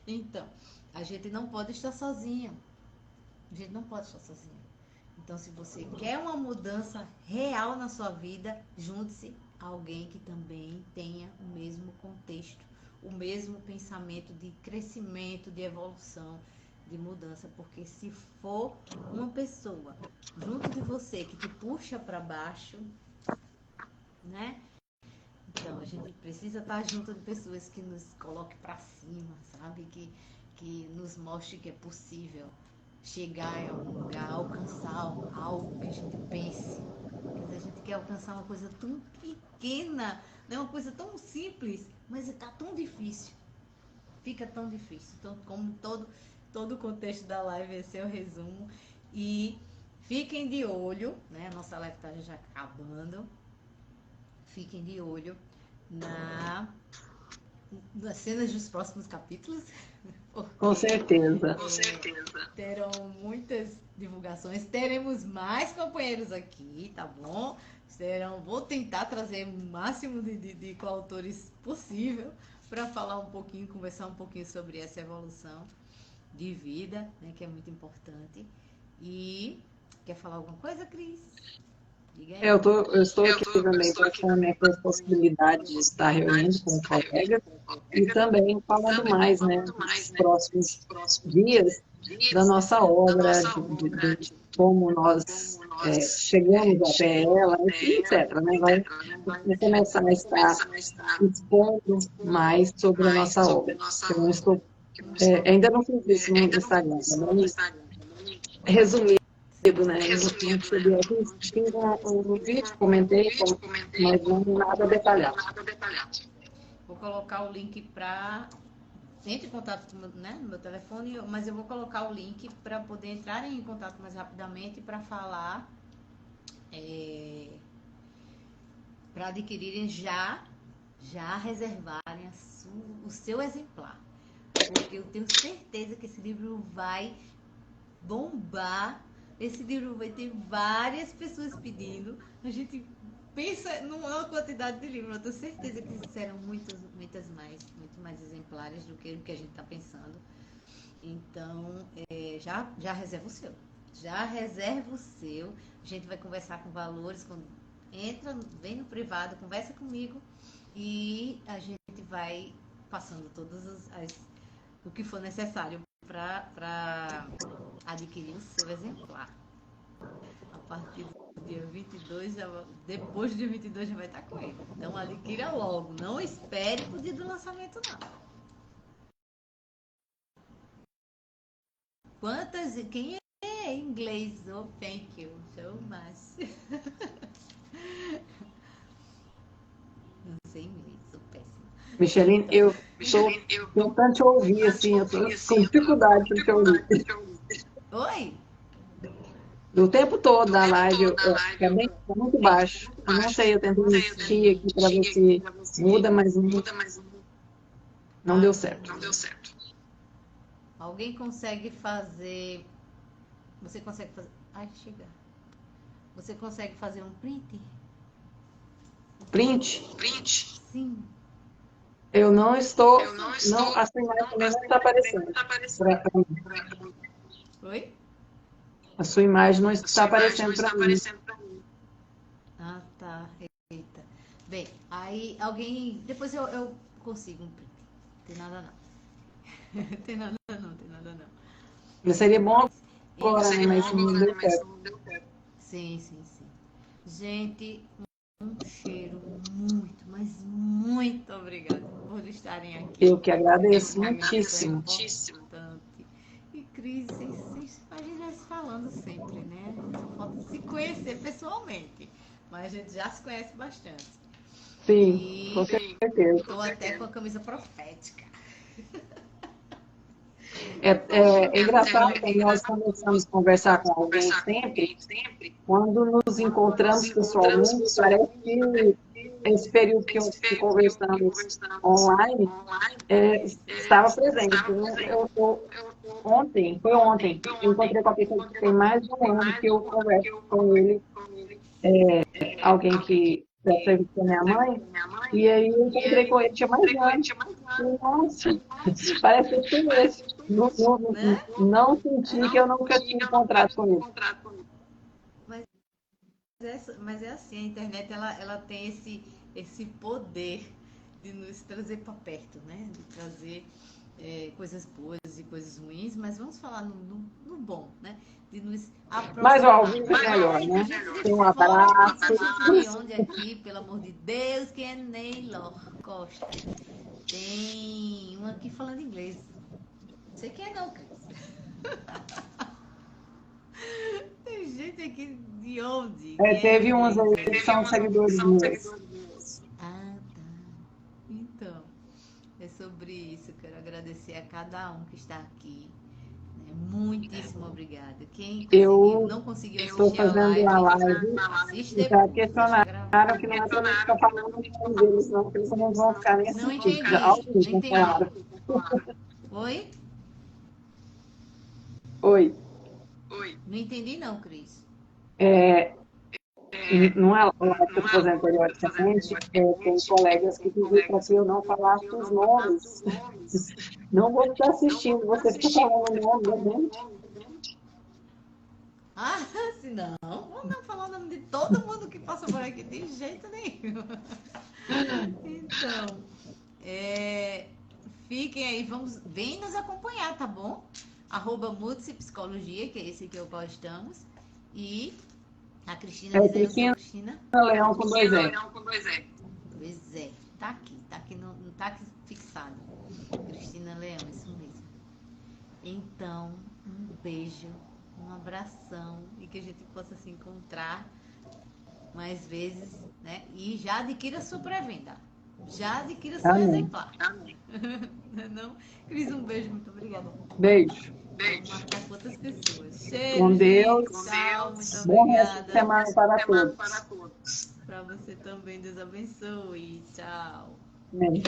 [SPEAKER 3] Então, a gente não pode estar sozinha. A gente não pode estar sozinha. Então, se você quer uma mudança real na sua vida, junte-se a alguém que também tenha o mesmo contexto, o mesmo pensamento de crescimento, de evolução, de mudança. Porque se for uma pessoa junto de você que te puxa para baixo, né? Então, a gente precisa estar junto de pessoas que nos coloquem para cima, sabe? Que nos mostre que é possível chegar em algum lugar, alcançar algo que a gente pense. Mas a gente quer alcançar uma coisa tão pequena, né? Uma coisa tão simples, mas está tão difícil. Fica tão difícil. Então, como todo o contexto da live, esse é o resumo. E fiquem de olho, né? A nossa live está já acabando. Fiquem de olho nas cenas dos próximos capítulos.
[SPEAKER 2] Com certeza.
[SPEAKER 3] Terão muitas divulgações. Teremos mais companheiros aqui, tá bom? Vou tentar trazer o máximo de coautores possível para falar um pouquinho, conversar um pouquinho sobre essa evolução de vida, né, que é muito importante. E quer falar alguma coisa, Cris?
[SPEAKER 2] Eu estou aqui também pensando nessa possibilidade de estar reunindo com colegas e também falando mais, né, nos próximos dias da nossa obra, de como nós chegamos até ela, etc. Né? Vai começar a estar expondo mais sobre a nossa obra. Eu não estou, ainda não fiz isso no Instagram, também resumido, né? Eu fiz um vídeo, comentei, mas não nada detalhado.
[SPEAKER 3] Vou colocar o link para... Entre em contato com, né, no meu telefone, mas eu vou colocar o link para poder entrar em contato mais rapidamente para falar, para adquirirem já reservarem o seu exemplar. Porque eu tenho certeza que esse livro vai bombar. Esse livro vai ter várias pessoas pedindo. A gente pensa numa quantidade de livros. Eu tenho certeza que serão muito mais exemplares do que o que a gente está pensando. Então, já reserva o seu. Já reserva o seu. A gente vai conversar com valores. Entra, vem no privado, conversa comigo e a gente vai passando o que for necessário para adquirir o seu exemplar. A partir do dia 22, depois do dia 22 já vai estar com ele. Então adquira logo. Não espere pro dia do lançamento, não. Quem é inglês? Oh, thank you so much. Não sei inglês, sou péssima.
[SPEAKER 2] Micheline, eu estou tentando te ouvir, assim, eu estou com dificuldade para te ouvir.
[SPEAKER 3] Oi?
[SPEAKER 2] O tempo todo da live, é muito baixo. Eu não sei, eu tento insistir aqui para ver se muda, mas não deu certo.
[SPEAKER 3] Alguém consegue fazer... Você consegue fazer... Ai, chega. Você consegue fazer um print?
[SPEAKER 2] Print?
[SPEAKER 3] Sim.
[SPEAKER 2] Eu não estou... Não, a sua imagem também não está aparecendo.
[SPEAKER 3] Oi?
[SPEAKER 2] A sua imagem não está aparecendo para mim.
[SPEAKER 3] Ah, tá. Eita. Bem, aí alguém... Depois eu consigo um print. Tem nada não. Tem nada não.
[SPEAKER 2] Mas seria bom agora, né? Mas não deu certo.
[SPEAKER 3] Sim. Gente, um cheiro muito, mas muito obrigada por estarem aqui.
[SPEAKER 2] Eu que agradeço muitíssimo.
[SPEAKER 3] Importante. E Cris, vocês imaginam se falando sempre, né? Só falta se conhecer pessoalmente. Mas a gente já se conhece bastante.
[SPEAKER 2] Sim, com certeza.
[SPEAKER 3] Estou até com a camisa profética.
[SPEAKER 2] É engraçado que nós começamos a conversar com alguém sempre, quando nos encontramos pessoalmente, parece que esse período que conversamos online estava presente. Ontem, eu encontrei com a pessoa que tem mais de um ano que eu converso com ele, alguém que já serviu com minha mãe, e aí eu encontrei com ele, tinha mais de um ano. Nossa, parece que eu conheço. Não senti que eu nunca tinha encontrado com ele.
[SPEAKER 3] Mas é assim, a internet ela tem esse poder de nos trazer para perto, né? De trazer coisas boas e coisas ruins, mas vamos falar no bom, né? De nos aproximar.
[SPEAKER 2] Mas o ao vivo é melhor, né? Tem um abraço.
[SPEAKER 3] Onde aqui, pelo amor de Deus, que é Neylor Costa. Tem um aqui falando inglês. Não sei quem é não, Cris. Tem gente aqui de onde?
[SPEAKER 2] Teve uns aí que são seguidores meus.
[SPEAKER 3] Ah, tá. Então, é sobre isso. Quero agradecer a cada um que está aqui. Muitíssimo obrigada. Quem não conseguiu assistir a live, assiste depois.
[SPEAKER 2] Já questionaram que não é para ficar falando o nome deles, não, porque eles não vão ficar nem assistindo.
[SPEAKER 3] Não entendi. Oi?
[SPEAKER 2] Oi.
[SPEAKER 3] Não entendi não, Cris.
[SPEAKER 2] Não é lá que eu fazendo periodicamente, tem colegas que dizem para que eu não falasse os nomes. Não vou estar assistindo, você fica falando o nome da gente.
[SPEAKER 3] Ah, se não, vamos não falar o nome de todo mundo que passa por aqui, de jeito nenhum. Então, fiquem aí, vem nos acompanhar, tá bom? @Psicologia, que é esse que eu postamos. E a Cristina
[SPEAKER 2] Cristina Leão com 2 E.
[SPEAKER 3] Pois é, tá aqui, não tá aqui fixado. Cristina Leão, isso mesmo. Então, um beijo, um abração e que a gente possa se encontrar mais vezes, né? E já adquira sua pré-venda. Já adquira seu exemplar. Não? Cris, um beijo, muito obrigada.
[SPEAKER 2] Beijo.
[SPEAKER 3] Vou marcar com outras pessoas. Cheiro,
[SPEAKER 2] com Deus.
[SPEAKER 3] Tchau, muito
[SPEAKER 2] Bom
[SPEAKER 3] obrigada.
[SPEAKER 2] resto de semana para todos.
[SPEAKER 3] Para você também, Deus abençoe. Tchau.
[SPEAKER 2] Amém.